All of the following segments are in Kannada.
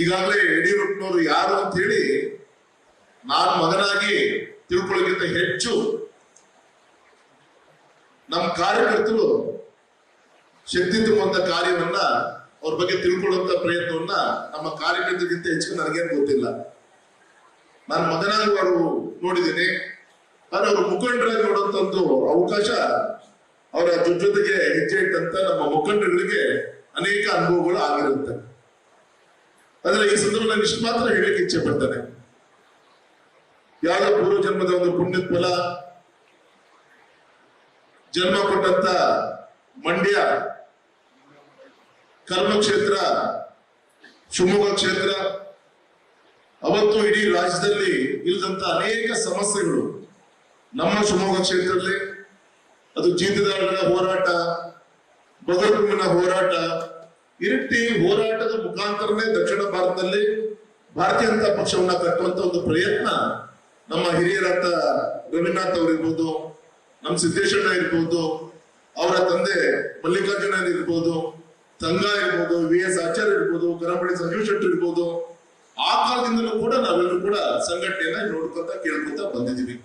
ಈಗಾಗಲೇ ಯಡಿಯೂರಪ್ಪನವರು ಯಾರು ಅಂತ ಹೇಳಿ ನಾನು ಮಗನಾಗಿ ತಿಳ್ಕೊಳ್ಳೋಕ್ಕಿಂತ ಹೆಚ್ಚು ನಮ್ಮ ಕಾರ್ಯಕರ್ತರು ಶಕ್ತಿ ತುಂಬುವಂತ ಕಾರ್ಯವನ್ನ ಅವ್ರ ಬಗ್ಗೆ ತಿಳ್ಕೊಳ್ಳುವಂತ ಪ್ರಯತ್ನವನ್ನ ನಮ್ಮ ಕಾರ್ಯಕರ್ತರಿಗಿಂತ ಹೆಚ್ಚು ನನಗೇನು ಗೊತ್ತಿಲ್ಲ. ನಾನು ಮಗನಾಗಿ ಅವರು ನೋಡಿದ್ದೀನಿ, ಆದ್ರೆ ಅವರು ಮುಖಂಡರಾಗಿ ನೋಡುವಂತ ಒಂದು ಅವಕಾಶ ಅವರ ಜೊತೆಗೆ ಹೆಜ್ಜೆ ಇಟ್ಟಂತ ನಮ್ಮ ಮುಖಂಡರುಗಳಿಗೆ ಅನೇಕ ಅನುಭವಗಳು ಆಗಿರುತ್ತೆ. ಆದ್ರೆ ಈ ಸಂದರ್ಭದಲ್ಲಿ ಇಷ್ಟು ಮಾತ್ರ ಹೇಳಲಿಕ್ಕೆ ಇಚ್ಛೆ ಪಡ್ತಾನೆ, ಯಾವುದೋ ಪೂರ್ವ ಜನ್ಮದ ಒಂದು ಪುಣ್ಯದ ಫಲ, ಜನ್ಮ ಕೊಟ್ಟಂತ ಮಂಡ್ಯ ಕರ್ಮಕ್ಷೇತ್ರ, ಶಿವಮೊಗ್ಗ ಕ್ಷೇತ್ರ, ಅವತ್ತು ಇಡೀ ರಾಜ್ಯದಲ್ಲಿ ಇಲ್ಲದಂತ ಅನೇಕ ಸಮಸ್ಯೆಗಳು ನಮ್ಮ ಶಿವಮೊಗ್ಗ ಕ್ಷೇತ್ರದಲ್ಲಿ, ಅದು ಜೀತದಾಳಗಳ ಹೋರಾಟ, ಬಗರ್ಭೂಮಿನ ಹೋರಾಟ, ಈ ರೀತಿ ಹೋರಾಟದ ಮುಖಾಂತರನೇ ದಕ್ಷಿಣ ಭಾರತದಲ್ಲಿ ಭಾರತೀಯ ಜನತಾ ಪಕ್ಷವನ್ನ ಕಟ್ಟುವಂತ ಒಂದು ಪ್ರಯತ್ನ ನಮ್ಮ ಹಿರಿಯರಾದ ರವೀಂದ್ರನಾಥ್ ಅವರು ಇರ್ಬೋದು, ನಮ್ಮ ಸಿದ್ದೇಶಣ್ಣ ಇರ್ಬೋದು, ಅವರ ತಂದೆ ಮಲ್ಲಿಕಾರ್ಜುನ ಇರ್ಬೋದು, ತಂಗ ಇರ್ಬೋದು, ವಿ.ಎಸ್. ಆಚಾರ್ಯ ಇರ್ಬೋದು, ಕರಂಬಳಿ ಸಂಜೀವ್ ಶೆಟ್ಟಿ ಇರ್ಬೋದು, ಆ ಕಾಲದಿಂದಲೂ ಕೂಡ ನಾವೆಲ್ಲರೂ ಕೂಡ ಸಂಘಟನೆಯನ್ನ ನೋಡ್ಕೊಂತ ಕೇಳ್ಕೊಂತ ಬಂದಿದ್ದೀವಿ.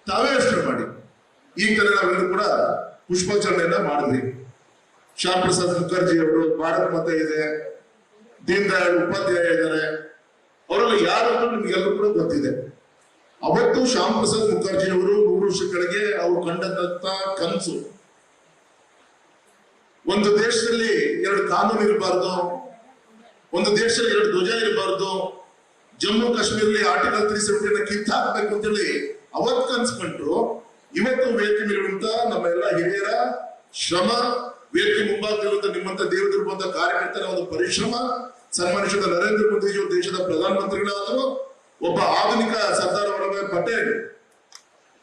ತಾವೇ ಯೋಚನೆ ಮಾಡಿ, ಈಗ ತಾನೇ ನಾವೆಲ್ಲರೂ ಕೂಡ ಪುಷ್ಪಾಚರಣೆಯನ್ನ ಮಾಡಿದ್ವಿ. ಶ್ಯಾಮ್ ಪ್ರಸಾದ್ ಮುಖರ್ಜಿ ಅವರು, ಭಾರತ್ ಮಾತೆ ಇದೆ, ದೀನ್ ದಯಾಳ್ ಉಪಾಧ್ಯಾಯ ಇದ್ದಾರೆ, ಅವರೆಲ್ಲ ಯಾರು ಅಂತ ನಿಮ್ಗೆಲ್ಲರೂ ಕೂಡ ಗೊತ್ತಿದೆ. ಅವತ್ತು ಶ್ಯಾಮ್ ಪ್ರಸಾದ್ ಮುಖರ್ಜಿ ಅವರು 100 ವರ್ಷ ಕೆಳಗೆ ಅವ್ರು ಕಂಡಂತ ಕನಸು, ಒಂದು ದೇಶದಲ್ಲಿ 2 ಕಾನೂನು ಇರಬಾರ್ದು, ಒಂದು ದೇಶದಲ್ಲಿ 2 ಧ್ವಜ ಇರಬಾರ್ದು, ಜಮ್ಮು ಕಾಶ್ಮೀರಲ್ಲಿ ಆರ್ಟಿಕಲ್ 370 ಕಿತ್ತಾಕ್ಬೇಕು ಅಂತೇಳಿ ಅವತ್ತು ಕನ್ಸ್ಕೊಂಡ್ರು. ಇವತ್ತು ವೇದಿಕೆ ಮೇಲಿರುವಂತ ನಮ್ಮ ಎಲ್ಲ ಹಿರಿಯರ ಶ್ರಮ, ವೇದಿಕೆ ಮುಂಭಾಗದಲ್ಲಿರುವಂತ ನಿಮ್ಮಂತ ದೇವದಿರುವಂತ ಕಾರ್ಯಕರ್ತರ ಒಂದು ಪರಿಶ್ರಮ, ಸನ್ಮಾನಿಸಿದ ನರೇಂದ್ರ ಮೋದಿಜಿ ದೇಶದ ಪ್ರಧಾನಮಂತ್ರಿಗಳಾದರು, ಒಬ್ಬ ಆಧುನಿಕ ಸರ್ದಾರ್ ವಲ್ಲಭಾಯ್ ಪಟೇಲ್,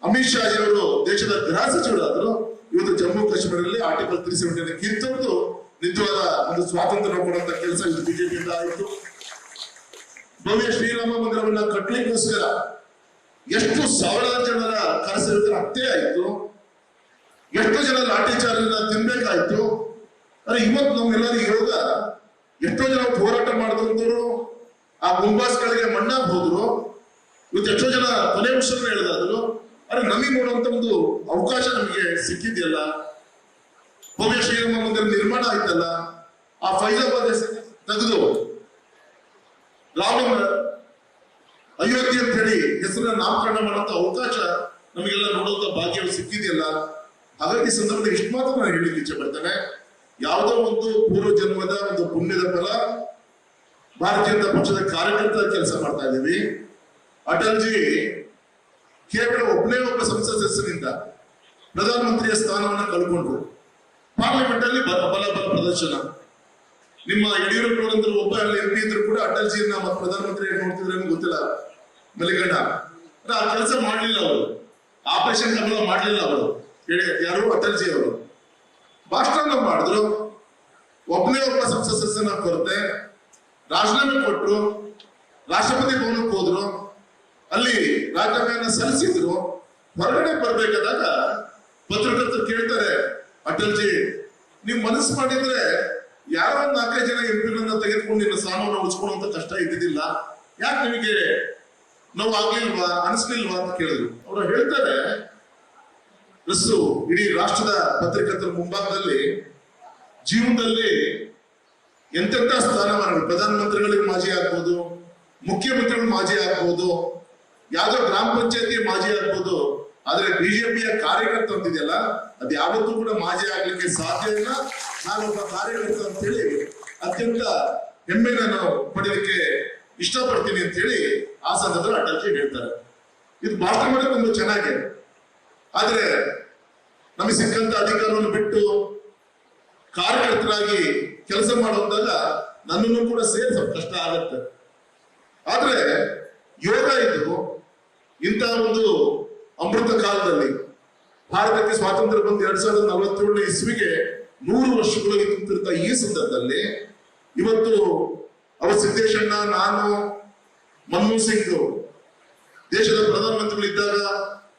ಅಮಿತ್ ಶಾ ಅವರು ದೇಶದ ಗೃಹ ಸಚಿವರಾದರು. ಇವತ್ತು ಜಮ್ಮು ಕಾಶ್ಮೀರದಲ್ಲಿ ಆರ್ಟಿಕಲ್ 370 ಕಿತ್ತೊಂದು ನಿಜವಾದ ಒಂದು ಸ್ವಾತಂತ್ರ್ಯ ಕೊಡುವಂತ ಕೆಲಸ ಇದು ಬಿಜೆಪಿಯಿಂದ ಆಯಿತು. ಭವ್ಯ ಶ್ರೀರಾಮ ಮಂದಿರವನ್ನ ಕಟ್ಟಲಿಕ್ಕೋಸ್ಕರ ಎಷ್ಟು ಸಾವಿರಾರು ಜನರ ಕರೆಸಿರುವುದರ ಹತ್ಯೆ ಆಯಿತು, ಎಷ್ಟೋ ಜನ ಲಾಠಿ ಚಾರ್ಜ್ ತಿನ್ಬೇಕಾಯ್ತು. ಅರೆ ಇವತ್ತು ನಮ್ಗೆಲ್ಲರಿಗೂ ಯೋಗ, ಎಷ್ಟೋ ಜನ ಹೋರಾಟ ಮಾಡಿದಂತವ್ರು ಆ ಗುಂಬಾಸ್ಗಳಿಗೆ ಮಣ್ಣಾಗಿ ಹೋದ್ರು, ಇವತ್ತು ಎಷ್ಟೋ ಜನ ಕೊನೆ ವರ್ಷಗಳು ಹೇಳಿದಾದ್ರು. ಅರೆ ನಮಗೆ ನೋಡುವಂತ ಒಂದು ಅವಕಾಶ ನಮಗೆ ಸಿಕ್ಕಿದೆಯಲ್ಲ, ಭವ್ಯ ಶ್ರೀರಾಮ ಮಂದಿರ ನಿರ್ಮಾಣ ಆಯ್ತಲ್ಲ, ಆ ಫೈಜಾಬಾದ್ ತೆಗೆದು ರಾಮ ಅಯೋಧ್ಯೆ ಅಂತ ಹೇಳಿ ಹೆಸರನ್ನ ನಾಮಕರಣ ಮಾಡುವಂತ ಅವಕಾಶ ನಮಗೆಲ್ಲ ನೋಡುವಂತ ಭಾಗ್ಯ ಸಿಕ್ಕಿದೆಯಲ್ಲ. ಹಾಗಾಗಿ ಸಂದರ್ಭದಲ್ಲಿ ಇಷ್ಟು ಮಾತ್ರ ನಾನು ಹೇಳಿಕ್ಕೆ ಇಚ್ಛೆ ಪಡ್ತೇನೆ, ಯಾವುದೋ ಒಂದು ಪೂರ್ವ ಜನ್ಮದ ಒಂದು ಪುಣ್ಯದ ಫಲ, ಭಾರತೀಯ ಜನತಾ ಪಕ್ಷದ ಕಾರ್ಯಕರ್ತರ ಕೆಲಸ ಮಾಡ್ತಾ ಇದ್ದೀವಿ. ಅಟಲ್ಜಿ ಕೇವಲ ಒಬ್ಬನೇ ಒಬ್ಬ ಸಂಸತ್ ಸದಸ್ಯರಿಂದ ಪ್ರಧಾನಮಂತ್ರಿಯ ಸ್ಥಾನವನ್ನ ಕಳ್ಕೊಂಡ್ರು. ಪಾರ್ಲಿಮೆಂಟ್ ಅಲ್ಲಿ ಬಲ ಪ್ರದರ್ಶನ. ನಿಮ್ಮ ಯಡಿಯೂರಪ್ಪನವರಂತರೂ ಒಬ್ಬ MP ಇದ್ರು ಕೂಡ ಅಟಲ್ಜಿಯನ್ನ ಮತ್ತೆ ಪ್ರಧಾನಮಂತ್ರಿ ನೋಡ್ತಿದ್ರೆ ಗೊತ್ತಿಲ್ಲ, ಮಲ್ಲಿಗಣ್ಣ ಆ ಕೆಲಸ ಮಾಡ್ಲಿಲ್ಲ ಅವರು, ಆಪರೇಷನ್ ಕಮಲ ಮಾಡ್ಲಿಲ್ಲ ಅವರು, ಯಾರು ಅಟಲ್ಜಿ ಅವರು ಭಾಷಣ ಮಾಡಿದ್ರು. ಒಬ್ಬನೇ ಒಬ್ಬ ಸಂಸತ್ ಸದಸ್ಯನ ಕೊರತೆ, ರಾಜೀನಾಮೆ ಕೊಟ್ಟರು, ರಾಷ್ಟ್ರಪತಿ ಭವನಕ್ಕೆ ಹೋದ್ರು, ಅಲ್ಲಿ ರಾಜೀನಾಮೆಯನ್ನ ಸಲ್ಲಿಸಿದ್ರು. ಹೊರಗಡೆ ಬರ್ಬೇಕಾದಾಗ ಪತ್ರಕರ್ತರು ಕೇಳ್ತಾರೆ, ಅಟಲ್ಜಿ ನೀವು ಮನಸ್ಸು ಮಾಡಿದ್ರೆ ಯಾರೋ 4 ಜನ MP ತೆಗೆದುಕೊಂಡು ನಿನ್ನ ಸ್ಥಾನವನ್ನು ಉಳಿಸ್ಕೊಳ್ಳುವಂತ ಕಷ್ಟ ಇದ್ದಿದ್ದಿಲ್ಲ, ಯಾಕೆ ನಿಮಗೆ ನೋವು ಆಗ್ಲಿಲ್ವಾ, ಅನಿಸ್ಲಿಲ್ವಾ ಅಂತ ಕೇಳಿದ್ರು. ಅವರು ಹೇಳ್ತಾರೆ, ಇಡೀ ರಾಷ್ಟ್ರದ ಪತ್ರಕರ್ತರ ಮುಂಭಾಗದಲ್ಲಿ ಜೀವನದಲ್ಲಿ ಎಂತೆಂತ ಸ್ಥಾನಮಾನಗಳು, ಪ್ರಧಾನಮಂತ್ರಿಗಳಿಗೆ ಮಾಜಿ ಆಗ್ಬೋದು, ಮುಖ್ಯಮಂತ್ರಿಗಳು ಮಾಜಿ ಆಗ್ಬೋದು, ಯಾವ್ದೋ ಗ್ರಾಮ ಪಂಚಾಯತಿ ಮಾಜಿ ಆಗ್ಬೋದು, ಆದ್ರೆ ಬಿಜೆಪಿಯ ಕಾರ್ಯಕರ್ತ ಅಂತಿದೆಯಲ್ಲ ಅದು ಯಾವತ್ತೂ ಕೂಡ ಮಾಜಿ ಆಗ್ಲಿಕ್ಕೆ ಸಾಧ್ಯ ಇಲ್ಲ. ನಾನೊಬ್ಬ ಕಾರ್ಯಕರ್ತ ಅಂತ ಹೇಳಿ ಅತ್ಯಂತ ಹೆಮ್ಮೆನ ನಾವು ಪಡೆಯಲಿಕ್ಕೆ ಇಷ್ಟಪಡ್ತೀನಿ ಅಂತ ಹೇಳಿ ಆ ಸಂದರ್ಭದಲ್ಲಿ ಅಟಲ್ಜಿ ಹೇಳ್ತಾರೆ. ಇದು ಭಾಷಣ ಮಾಡೋದು ತುಂಬಾ ಚೆನ್ನಾಗಿ, ಆದ್ರೆ ನಮಗೆ ಸಿಕ್ಕಂತ ಅಧಿಕಾರವನ್ನು ಬಿಟ್ಟು ಕಾರ್ಯಕರ್ತರಾಗಿ ಕೆಲಸ ಮಾಡುವಂದಾಗ ನನ್ನನ್ನು ಕೂಡ ಸೇರಿ ಸ್ವಲ್ಪ ಕಷ್ಟ ಆಗತ್ತೆ. ಆದ್ರೆ ಯೋಗ ಇದು ಇಂತಹ ಒಂದು ಅಮೃತ ಕಾಲದಲ್ಲಿ, ಭಾರತಕ್ಕೆ ಸ್ವಾತಂತ್ರ್ಯ ಬಂದು 2047 ಇಸ್ವಿಗೆ 100 ವರ್ಷಗಳು ತುಂಬಿರ್ತ ಈ ಸಂದರ್ಭದಲ್ಲಿ ಇವತ್ತು ಅವ ಸಿದ್ದೇಶಣ್ಣ, ನಾನು, ಮನಮೋಹನ್ ಸಿಂಗ್ ದೇಶದ ಪ್ರಧಾನಮಂತ್ರಿಗಳು ಇದ್ದಾಗ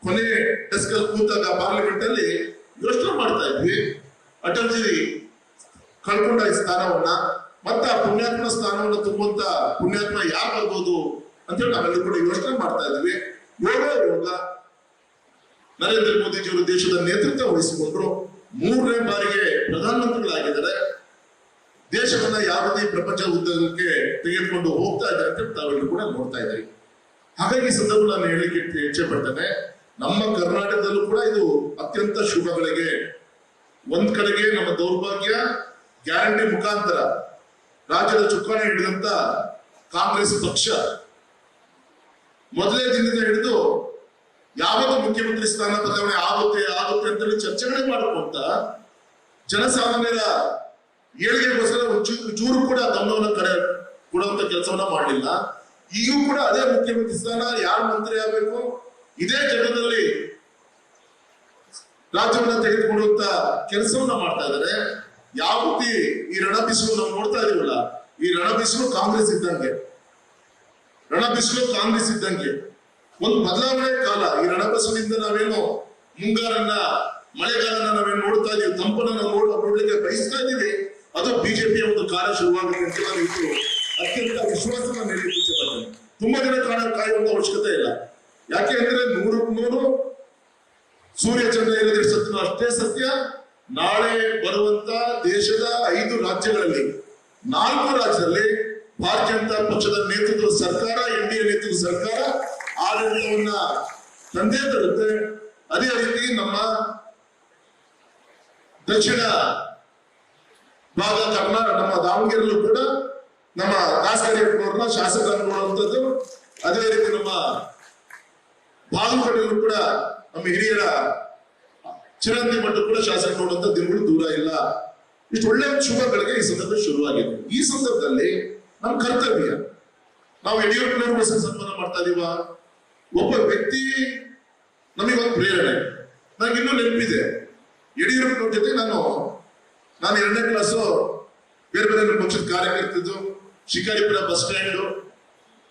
ಕೊನೆ ಡೆಸ್ಕ್ ಅಲ್ಲಿ ಕೂತಾಗ ಪಾರ್ಲಿಮೆಂಟ್ ಅಲ್ಲಿ ಯೋಚನೆ ಮಾಡ್ತಾ ಇದ್ವಿ, ಅಟಲ್ಜಿ ಕಳ್ಕೊಂಡ ಈ ಸ್ಥಾನವನ್ನ ಮತ್ತೆ ಆ ಪುಣ್ಯಾತ್ಮ ಸ್ಥಾನವನ್ನು ತುಂಬುವಂತ ಪುಣ್ಯಾತ್ಮ ಯಾರು ಬರ್ಬೋದು ಅಂತೇಳಿ ನಾವೆಲ್ಲರೂ ಕೂಡ ಯೋಚನೆ ಮಾಡ್ತಾ ಇದ್ವಿ. ಯೋಗ ನರೇಂದ್ರ ಮೋದಿಜಿಯವರು ದೇಶದ ನೇತೃತ್ವ ವಹಿಸಿಕೊಂಡ್ರು, 3ನೇ ಬಾರಿಗೆ ಪ್ರಧಾನಮಂತ್ರಿಗಳಾಗಿದ್ದಾರೆ. ದೇಶವನ್ನ ಯಾವ ರೀತಿ ಪ್ರಪಂಚ ಉದ್ಯೋಗಕ್ಕೆ ತೆಗೆದುಕೊಂಡು ಹೋಗ್ತಾ ಇದ್ದಾರೆ ಅಂತ ತಾವೆಲ್ಲರೂ ಕೂಡ ನೋಡ್ತಾ ಇದ್ದೀವಿ. ಹಾಗಾಗಿ ಸಂದರ್ಭ ನಾನು ಹೇಳಿಕ್ಕೆ ಇಚ್ಛೆ ಪಡ್ತೇನೆ, ನಮ್ಮ ಕರ್ನಾಟಕದಲ್ಲೂ ಕೂಡ ಇದು ಅತ್ಯಂತ ಶುಭಗಳಿಗೆ. ಒಂದ್ ಕಡೆಗೆ ನಮ್ಮ ದೌರ್ಭಾಗ್ಯ ಗ್ಯಾರಂಟಿ ಮುಖಾಂತರ ರಾಜ್ಯದ ಚುಕ್ಕಾಣಿ ಹಿಡಿದಂತ ಕಾಂಗ್ರೆಸ್ ಪಕ್ಷ ಮೊದಲೇ ದಿನದಿಂದ ಹಿಡಿದು ಯಾವಾಗ ಮುಖ್ಯಮಂತ್ರಿ ಸ್ಥಾನ ಬದಲಾವಣೆ ಆಗುತ್ತೆ ಅಂತೇಳಿ ಚರ್ಚೆಗಳೇ ಮಾಡಿಕೊಂತ ಜನಸಾಮಾನ್ಯರ ಏಳಿಗೆಗೋಸ್ಕರ ಚೂರು ಕೂಡ ಗಮನವನ್ನು ಕಡೆ ಕೊಡುವಂತ ಕೆಲಸವನ್ನ ಮಾಡಲಿಲ್ಲ. ಈಗೂ ಕೂಡ ಅದೇ ಮುಖ್ಯಮಂತ್ರಿ ಸ್ಥಾನ, ಯಾರು ಮಂತ್ರಿ ಆಗಬೇಕು, ಇದೇ ಜಗದಲ್ಲಿ ರಾಜ್ಯವನ್ನ ತೆಗೆದುಕೊಳ್ಳುವಂತ ಕೆಲಸವನ್ನ ಮಾಡ್ತಾ ಇದ್ದಾರೆ. ಯಾವ ರೀತಿ ಈ ರಣ ಬಿಸಿಲು ನಾವು ನೋಡ್ತಾ ಇದೀವಲ್ಲ, ಈ ರಣ ಬಿಸಿಲು ಕಾಂಗ್ರೆಸ್ ಇದ್ದಂಗೆ, ಒಂದು ಬದಲಾವಣೆ ಕಾಲ. ಈ ರಣ ಬಿಸಿಲಿಂದ ನಾವೇನು ಮುಂಗಾರನ್ನ ಮಳೆಗಾಲನ ನಾವೇನು ನೋಡ್ತಾ ಇದೀವಿ, ತಂಪನ್ನ ನಾವು ನೋಡ್ಲಿಕ್ಕೆ ಬಯಸ್ತಾ ಇದೀವಿ, ಅದು ಬಿಜೆಪಿಯ ಒಂದು ಕಾಲ ಶುರುವಾಗುತ್ತೆ ಅಂತ ನಾನು ಇದು ಅತ್ಯಂತ ವಿಶ್ವಾಸನ ನೀಡಲಿಕ್ಕೆ ಇಚ್ಛೆಪಡ್ತೇನೆ. ತುಂಬಾ ದಿನ ಕಾಯುವಂತ ಅವಶ್ಯಕತೆ ಇಲ್ಲ. ಯಾಕೆ ಅಂದ್ರೆ 100 ಸೂರ್ಯ ಚಂದ್ರ ಇರೋದ್ರ ಸತ್ಯ ಅಷ್ಟೇ ಸತ್ಯ. ನಾಳೆ ಬರುವಂತ ದೇಶದ 5 ರಾಜ್ಯಗಳಲ್ಲಿ 4 ರಾಜ್ಯದಲ್ಲಿ ಭಾರತೀಯ ಜನತಾ ಪಕ್ಷದ ನೇತೃತ್ವದ ಸರ್ಕಾರ, ಎನ್ಡಿಎ ನೇತೃತ್ವದ ಸರ್ಕಾರ ಆಡಳಿತವನ್ನ ತಂದೆ ತರುತ್ತೆ. ಅದೇ ರೀತಿ ನಮ್ಮ ದಕ್ಷಿಣ ಭಾಗ ಕರ್ನಾಟಕ, ನಮ್ಮ ದಾವಣಗೆರೆಯಲ್ಲೂ ಕೂಡ ನಮ್ಮ ದಾಸರನ್ನ ಶಾಸಕರನ್ನು ನೋಡುವಂಥದ್ದು. ಅದೇ ರೀತಿ ನಮ್ಮ ಬಾಗಲಕೋಟೆಯಲ್ಲೂ ಕೂಡ ನಮ್ಮ ಹಿರಿಯರ ಚಿರಂಜೀವಿ ಮಠ ಕೂಡ ಶಾಸಕ ನೋಡುವಂತ ದಿನಗಳು ದೂರ ಇಲ್ಲ. ಇಷ್ಟು ಒಳ್ಳೆಯ ಶುಭಗಳಿಗೆ ಈ ಸಂದರ್ಭ ಶುರುವಾಗಿದೆ. ಈ ಸಂದರ್ಭದಲ್ಲಿ ನಮ್ಮ ಕರ್ತವ್ಯ, ನಾವು ಯಡಿಯೂರಪ್ಪನವ್ರಿಗೋಸ್ಕರ ಸನ್ಮಾನ ಮಾಡ್ತಾ ಇದೀವ. ಒಬ್ಬ ವ್ಯಕ್ತಿ ನಮಗೊಂದು ಪ್ರೇರಣೆ. ನನಗೆ ಇನ್ನೂ ನೆನಪಿದೆ, ಯಡಿಯೂರಪ್ಪನವ್ರ ಜೊತೆ ನಾನು 2ನೇ ಕ್ಲಾಸು ಬೇರೆ ಬೇರೆ ಪಕ್ಷದ ಕಾರ್ಯಕರ್ತಿದ್ದು, ಶಿಕಾರಿಪುರ ಬಸ್ ಸ್ಟ್ಯಾಂಡ್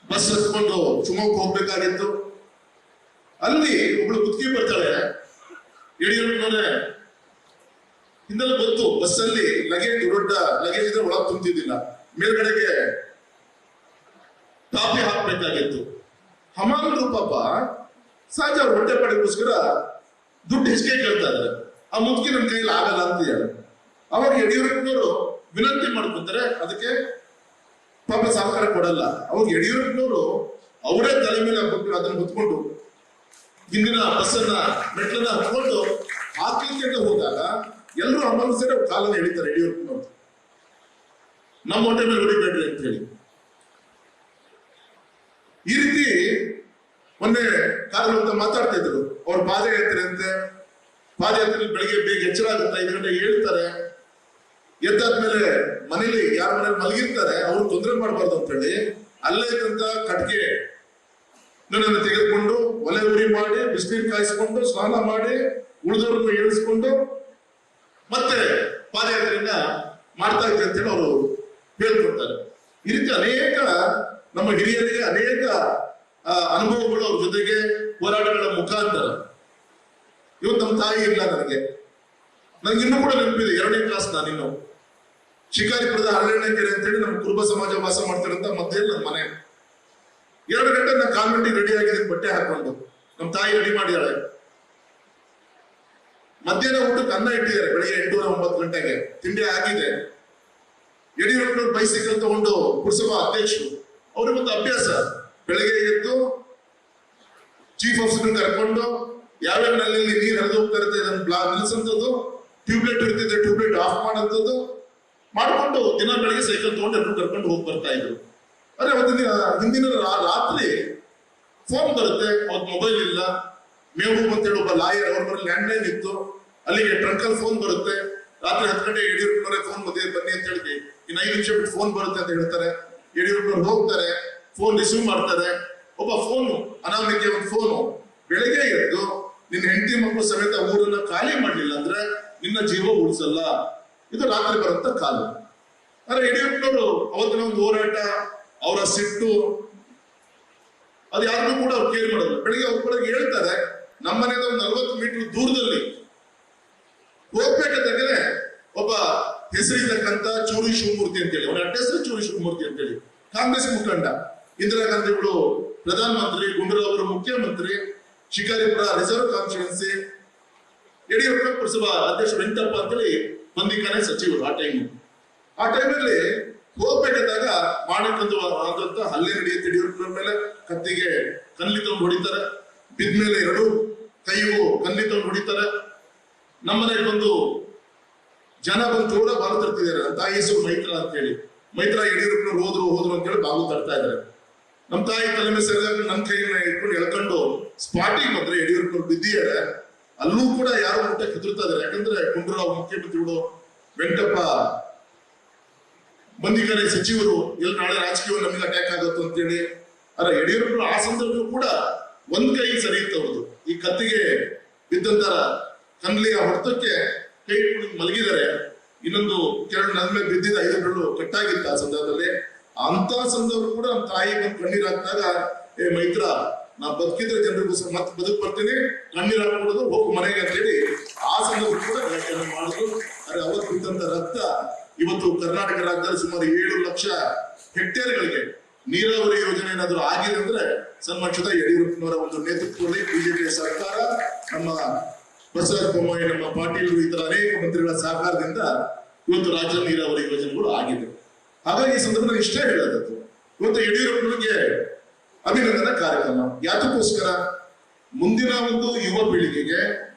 ಬಸ್ ಹತ್ಕೊಂಡು ಶಿವಮೊಗ್ಗ ಹೋಗ್ಬೇಕಾಗಿತ್ತು. ಅಲ್ಲಿ ಒಬ್ಳು ಮುದುಕಿ ಬರ್ತಾಳೆ, ಯಡಿಯೂರಪ್ಪನವರೇ ಹಿಂದೆಲ್ಲ ಗೊತ್ತು, ಬಸ್ಸಲ್ಲಿ ಲಗೇಜ್, ದೊಡ್ಡ ಲಗೇಜ್ ಇದ್ರೆ ಒಳಗೆ ತುಂಬ್ತಿದ್ದಿಲ್ಲ, ಮೇಲ್ಗಡೆಗೆ ಕಾಫಿ ಹಾಕ್ಬೇಕಾಗಿತ್ತು. ಹಮಾಲರು ಪಾಪ ಸಹಜ ಅವ್ರ ಹೊಟ್ಟೆ ಪಡೆಗೋಸ್ಕರ ದುಡ್ಡು ಹೆಚ್ಚಿಗೆ ಕೇಳ್ತಾ ಇದ್ದಾರೆ. ಆ ಮುದುಕಿ ನನ್ನ ಕೈಯಲ್ಲಿ ಆಗಲ್ಲ ಅಂತ ಹೇಳಿ ಅವಾಗ ಯಡಿಯೂರಪ್ಪನವರು ವಿನಂತಿ ಮಾಡ್ಕೊತಾರೆ. ಅದಕ್ಕೆ ಪಾಪ ಸಹಕಾರ ಕೊಡಲ್ಲ. ಅವಾಗ ಯಡಿಯೂರಪ್ಪನವರು ಅವರೇ ತಲೆ ಮೇಲೆ ಅದನ್ನು ಹೊತ್ಕೊಂಡು ಹಿಂದಿನ ಬಸ್ಸನ್ನ ಮೆಟ್ಲನ್ನ ಹತ್ಕೊಂಡು ಹಾಕ್ಲಿಕ್ಕೆ ಹೋದಾಗ ಎಲ್ಲರೂ ಹಮಾಲ ಸೇರಿ ಅವ್ರ ಕಾಲನ್ನ ಎಳಿತಾರೆ ಯಡಿಯೂರಪ್ಪನವರು, ನಮ್ಮ ಹೊಟ್ಟೆ ಮೇಲೆ ಹೊಡಿಬೇಡ್ರಿ ಅಂತ ಹೇಳಿ. ಈ ರೀತಿ ಮೊನ್ನೆ ಕಾಲಂತ ಮಾತಾಡ್ತಾ ಇದ್ರು. ಅವ್ರ ಪಾದಯಾತ್ರೆ ಅಂತೆ, ಪಾದಯಾತ್ರೆ ಬೆಳಿಗ್ಗೆ ಬೇಗ ಎಚ್ಚರ ಆಗುತ್ತೆ, 5 ಗಂಟೆಗೆ ಹೇಳ್ತಾರೆ. ಎದ್ದಾದ್ಮೇಲೆ ಮನೇಲಿ ಯಾರ ಮನೇಲಿ ಮಲಗಿರ್ತಾರೆ ಅವ್ರು ತೊಂದರೆ ಮಾಡಬಾರ್ದು ಅಂತ ಹೇಳಿ ಅಲ್ಲೇ ಇದ್ದಂತ ಕಟ್ಗೆ ನನ್ನನ್ನು ತೆಗೆದುಕೊಂಡು ಒಲೆ ಉರಿ ಮಾಡಿ ಬಿಸಿನೀರು ಕಾಯಿಸ್ಕೊಂಡು ಸ್ನಾನ ಮಾಡಿ ಉಳಿದವ್ರನ್ನು ಏಳಿಸ್ಕೊಂಡು ಮತ್ತೆ ಪಾದಯಾತ್ರೆಯನ್ನ ಮಾಡ್ತಾ ಇದ್ದೆ ಅಂತ ಹೇಳಿ ಅವರು ಹೇಳ್ಕೊಡ್ತಾರೆ. ಈ ರೀತಿ ಅನೇಕ ನಮ್ಮ ಹಿರಿಯರಿಗೆ ಅನೇಕ ಅನುಭವಗಳು ಅವ್ರ ಜೊತೆಗೆ ಹೋರಾಟಗಳ ಮುಖಾಂತರ. ಇವತ್ತು ನಮ್ಮ ತಾಯಿ ಇಲ್ಲ ನನಗೆ ಇನ್ನೂ ಕೂಡ ನೆನಪಿದೆ. 2ನೇ ಕ್ಲಾಸ್ ನಾನಿನ್ನು ಶಿಕಾರಿಪುರದ ಹರಳೆಣ್ಣೆ ಕೆರೆ ಅಂತ ಹೇಳಿ ನಮ್ಮ ಕುರುಬ ಸಮಾಜ ವಾಸ ಮಾಡ್ತಿರಂತ ಮಧ್ಯದಲ್ಲಿ ನನ್ನ ಮನೆ. 2 ಗಂಟೆ ನಾನು ಕಾನ್ವೆಂಟಿಗೆ ರೆಡಿ ಆಗಿದ್ದೀನಿ, ಬಟ್ಟೆ ಹಾಕೊಂಡು. ನಮ್ಮ ತಾಯಿ ರೆಡಿ ಮಾಡಿದಾಳೆ. ಮಧ್ಯಾಹ್ನ ಊಟಕ್ಕೆ ಅನ್ನ ಇಟ್ಟಿದ್ದಾರೆ. ಬೆಳಿಗ್ಗೆ 8-9 ಗಂಟೆಗೆ ತಿಂಡಿ ಆಗಿದೆ. ಯಡಿಯೂರಪ್ಪನವ್ರು ಬೈಸಿಕಲ್ ತಗೊಂಡು ಪುರಸಭಾ ಅಧ್ಯಕ್ಷರು, ಅವ್ರಿಗೊಂದು ಅಭ್ಯಾಸ, ಬೆಳಗ್ಗೆ ಎದ್ದು ಚೀಫ್ ಆಫೀಸರ್ ಕರ್ಕೊಂಡು ಯಾವ್ಯಾವ ನಲ್ಲಿ ನೀರು ಹರಿದು ಹೋಗ್ತಾ ಇರುತ್ತೆ ಅದನ್ನ ನಿಲ್ಲಿಸಂತದ್ದು, ಟ್ಯೂಬ್ಲೈಟ್ ಇರ್ತಿದ್ರೆ ಟ್ಯೂಬ್ಲೈಟ್ ಆಫ್ ಮಾಡೋಂಥದ್ದು ಮಾಡ್ಕೊಂಡು ದಿನ ಬೆಳಿಗ್ಗೆ ಸೈಕಲ್ ತಗೊಂಡು ಎಲ್ಲರೂ ಕರ್ಕೊಂಡು ಹೋಗಿ ಬರ್ತಾ ಇದ್ರು. ಆದ್ರೆ ಹಿಂದಿನ ರಾತ್ರಿ ಫೋನ್ ಬರುತ್ತೆ, ಅವ್ರ ಮೊಬೈಲ್ ಇಲ್ಲ. ಮೇವು ಅಂತೇಳಿ ಒಬ್ಬ ಲಾಯರ್, ಅವ್ರ ಬರೋ ಲ್ಯಾಂಡ್ಲೈನ್ ಇತ್ತು, ಅಲ್ಲಿಗೆ ಟ್ರಂಕಲ್ ಫೋನ್ ಬರುತ್ತೆ. ರಾತ್ರಿ 10 ಗಂಟೆ ಯಡಿಯೂರಪ್ಪನವರೇ ಫೋನ್ ಬನ್ನಿ ಅಂತ ಹೇಳಿ ಇನ್ನು 5 ನಿಮಿಷ ಬಿಟ್ಟು ಫೋನ್ ಬರುತ್ತೆ ಅಂತ ಹೇಳ್ತಾರೆ. ಯಡಿಯೂರಪ್ಪನವ್ರು ಹೋಗ್ತಾರೆ, ಫೋನ್ ರಿಸೀವ್ ಮಾಡ್ತಾರೆ. ಒಬ್ಬ ಫೋನು ಅನಾಮಿಕೆ ಒಂದು ಫೋನು, ಬೆಳಗ್ಗೆ ಎದ್ದು ನಿನ್ನ ಹೆಂಡತಿ ಮಕ್ಕಳು ಸಮೇತ ಊರನ್ನ ಖಾಲಿ ಮಾಡ್ಲಿಲ್ಲ ಅಂದ್ರೆ ನಿನ್ನ ಜೀವ ಉಳಿಸಲ್ಲ. ಇದು ರಾತ್ರಿ ಬರುತ್ತ ಕಾಲ. ಆದ್ರೆ ಯಡಿಯೂರಪ್ಪನವರು ಅವತ್ತಿನ ಒಂದು ಹೋರಾಟ, ಅವರ ಸಿಟ್ಟು, ಅದು ಯಾರಿಗೂ ಕೂಡ ಅವ್ರು ಕೇರ್ ಮಾಡೋದು. ಬೆಳಿಗ್ಗೆ ಅವ್ರ ಕೂಡ ಹೇಳ್ತಾರೆ, ನಮ್ಮನೆಯಿಂದ ಒಂದು 40 ಮೀಟರ್ ದೂರದಲ್ಲಿ ಹೋಗ್ಬೇಕಾದ್ರೆ ಒಬ್ಬ ಹೆಸರಿರ್ತಕ್ಕಂಥ ಚೂರಿ ಶಿವಮೂರ್ತಿ ಅಂತೇಳಿ, ಅವರ ಅಡ್ಡ ಹೆಸರು ಚೂರಿ ಶಿವಮೂರ್ತಿ ಅಂತೇಳಿ, ಕಾಂಗ್ರೆಸ್ ಮುಖಂಡ. ಇಂದಿರಾ ಗಾಂಧಿಗಳು ಪ್ರಧಾನಮಂತ್ರಿ, ಗುಂಡೂರಾವ್ ಅವರು ಮುಖ್ಯಮಂತ್ರಿ, ಶಿಕಾರಿಪುರ ರಿಸರ್ವ್ ಕಾನ್ಸ್ಟಿಟ್ಯೂನ್ಸಿ, ಯಡಿಯೂರಪ್ಪ ಪುರಸಭಾ ಅಧ್ಯಕ್ಷ ವೆಂಕಟಪ್ಪ ಅಂತೇಳಿ ಬಂದಿಖಾನೆ ಸಚಿವರು. ಆ ಟೈಮಲ್ಲಿ ಹೋಗ್ಬೇಕಾದಾಗ ಮಾಣಿಕಂದು ಆದಂತ ಹಲ್ಲೆ ನಡೆಯುತ್ತೆ ಯಡಿಯೂರಪ್ಪನ ಮೇಲೆ. ಕತ್ತಿಗೆ ಕನ್ಲಿ ತಗೊಂಡು ಹೊಡಿತಾರೆ, ಬಿದ್ಮೇಲೆ ಎರಡು ಕೈಗೂ ಕನ್ಲಿ ತಗೊಂಡು ಹೊಡಿತಾರೆ. ನಮ್ಮನೆಗೆ ಬಂದು ಜನ ಬಂದು ಚೋಡ ಬಾಲು ತರ್ತಿದ್ದಾರೆ. ತಾಯಿ ಹೆಸರು ಮೈತ್ರಾ ಅಂತ ಹೇಳಿ, ಮೈತ್ರಾ ಯಡಿಯೂರಪ್ಪನವ್ರು ಹೋದ್ರು ಅಂತ ಹೇಳಿ ಬಾಲು ತರ್ತಾ ಇದ್ದಾರೆ. ನಮ್ಮ ತಾಯಿ ತಲೆ ಮೇಲೆ ಸರಿಯಾಗಿ ನನ್ನ ಕೈಯನ್ನ ಇಟ್ಕೊಂಡು ಎಳ್ಕೊಂಡು ಸ್ಪಾಟಿಗೆ ಬಂದ್ರೆ ಯಡಿಯೂರಪ್ಪನವ್ರು ಬಿದ್ದಿದ್ದಾರೆ. ಅಲ್ಲೂ ಕೂಡ ಯಾರು ಊಟ ಹೆದರ್ತಾ ಇದ್ದಾರೆ. ಯಾಕಂದ್ರೆ ಗುಂಡೂರಾವ್ ಮುಖ್ಯಮಂತ್ರಿಗಳು, ವೆಂಕಟಪ್ಪ ಬಂದಿಖಾನೆ ಸಚಿವರು, ಎಲ್ಲಿ ನಾಳೆ ರಾಜಕೀಯ ನಮಗೆ ಅಟ್ಯಾಕ್ ಆಗುತ್ತೆ ಅಂತೇಳಿ. ಅಲ್ಲ, ಯಡಿಯೂರಪ್ಪರು ಆ ಸಂದರ್ಭದಲ್ಲೂ ಕೂಡ ಒಂದ್ ಕೈ ಸರಿ ಇತ್ತವ್ರದ್ದು. ಈ ಕತ್ತಿಗೆ ಬಿದ್ದಂತ ಕನ್ಲಿಯ ಹೊಡೆತಕ್ಕೆ ಕೈ ಇಟ್ಕೊಂಡು ಮಲಗಿದ್ದಾರೆ. ಇನ್ನೊಂದು ಕೆರಳು ನನ್ನ ಮೇಲೆ ಬಿದ್ದಿದ್ದ 5 ಬೆರಳು ಕಟ್ಟಾಗಿತ್ತು ಆ ಸಂದರ್ಭದಲ್ಲಿ. ಅಂತ ಸಂದರ್ಭ ಕೂಡ ನಮ್ಮ ತಾಯಿ ಬಂದು ಕಣ್ಣೀರ್ ಹಾಕಿದಾಗ, ಏ ಮೈತ್ರಾ, ನಾ ಬದುಕಿದ್ರೆ ಜನರಿಗೋಸ್ಕರ ಮತ್ತೆ ಬದುಕು ಬರ್ತೀನಿ, ಕಣ್ಣೀರ್ ಹಾಕ್ಬಿಡೋದು ಹೋಗು ಮನೆಗೆ ಅಂತ ಹೇಳಿ ಆ ಸಂದರ್ಭ ಕೂಡ ವ್ಯಾಖ್ಯಾನ ಮಾಡಿದ್ರು. ಆದ್ರೆ ಅವತ್ತು ಬಿದ್ದಂತ ರಕ್ತ ಇವತ್ತು ಕರ್ನಾಟಕ ರಾಜ್ಯದಲ್ಲಿ ಸುಮಾರು 7 ಲಕ್ಷ ಹೆಕ್ಟೇರ್ಗಳಿಗೆ ನೀರಾವರಿ ಯೋಜನೆ ಏನಾದ್ರು ಆಗಿದೆ ಅಂದ್ರೆ ಸನ್ಮಾನ್ಯದ ಯಡಿಯೂರಪ್ಪನವರ ಒಂದು ನೇತೃತ್ವದಲ್ಲಿ ಬಿಜೆಪಿಯ ಸರ್ಕಾರ, ನಮ್ಮ ಬಸವರಾಜ ಬೊಮ್ಮಾಯಿ, ನಮ್ಮ ಪಾಟೀಲ್, ಇತರ ಅನೇಕ ಮಂತ್ರಿಗಳ ಸಹಕಾರದಿಂದ ಇವತ್ತು ರಾಜ್ಯ ನೀರಾವರಿ ಯೋಜನೆಗಳು ಆಗಿದೆ. ಹಾಗಾಗಿ ಈ ಸಂದರ್ಭದಲ್ಲಿ ಇಷ್ಟೇ ಹೇಳೋದು, ಇವತ್ತು ಯಡಿಯೂರಪ್ಪನಿಗೆ ಅಭಿನಂದನಾ ಕಾರ್ಯಕ್ರಮ ಯಾತಕ್ಕೋಸ್ಕರ? ಮುಂದಿನ ಒಂದು ಯುವ ಪೀಳಿಗೆಗೆ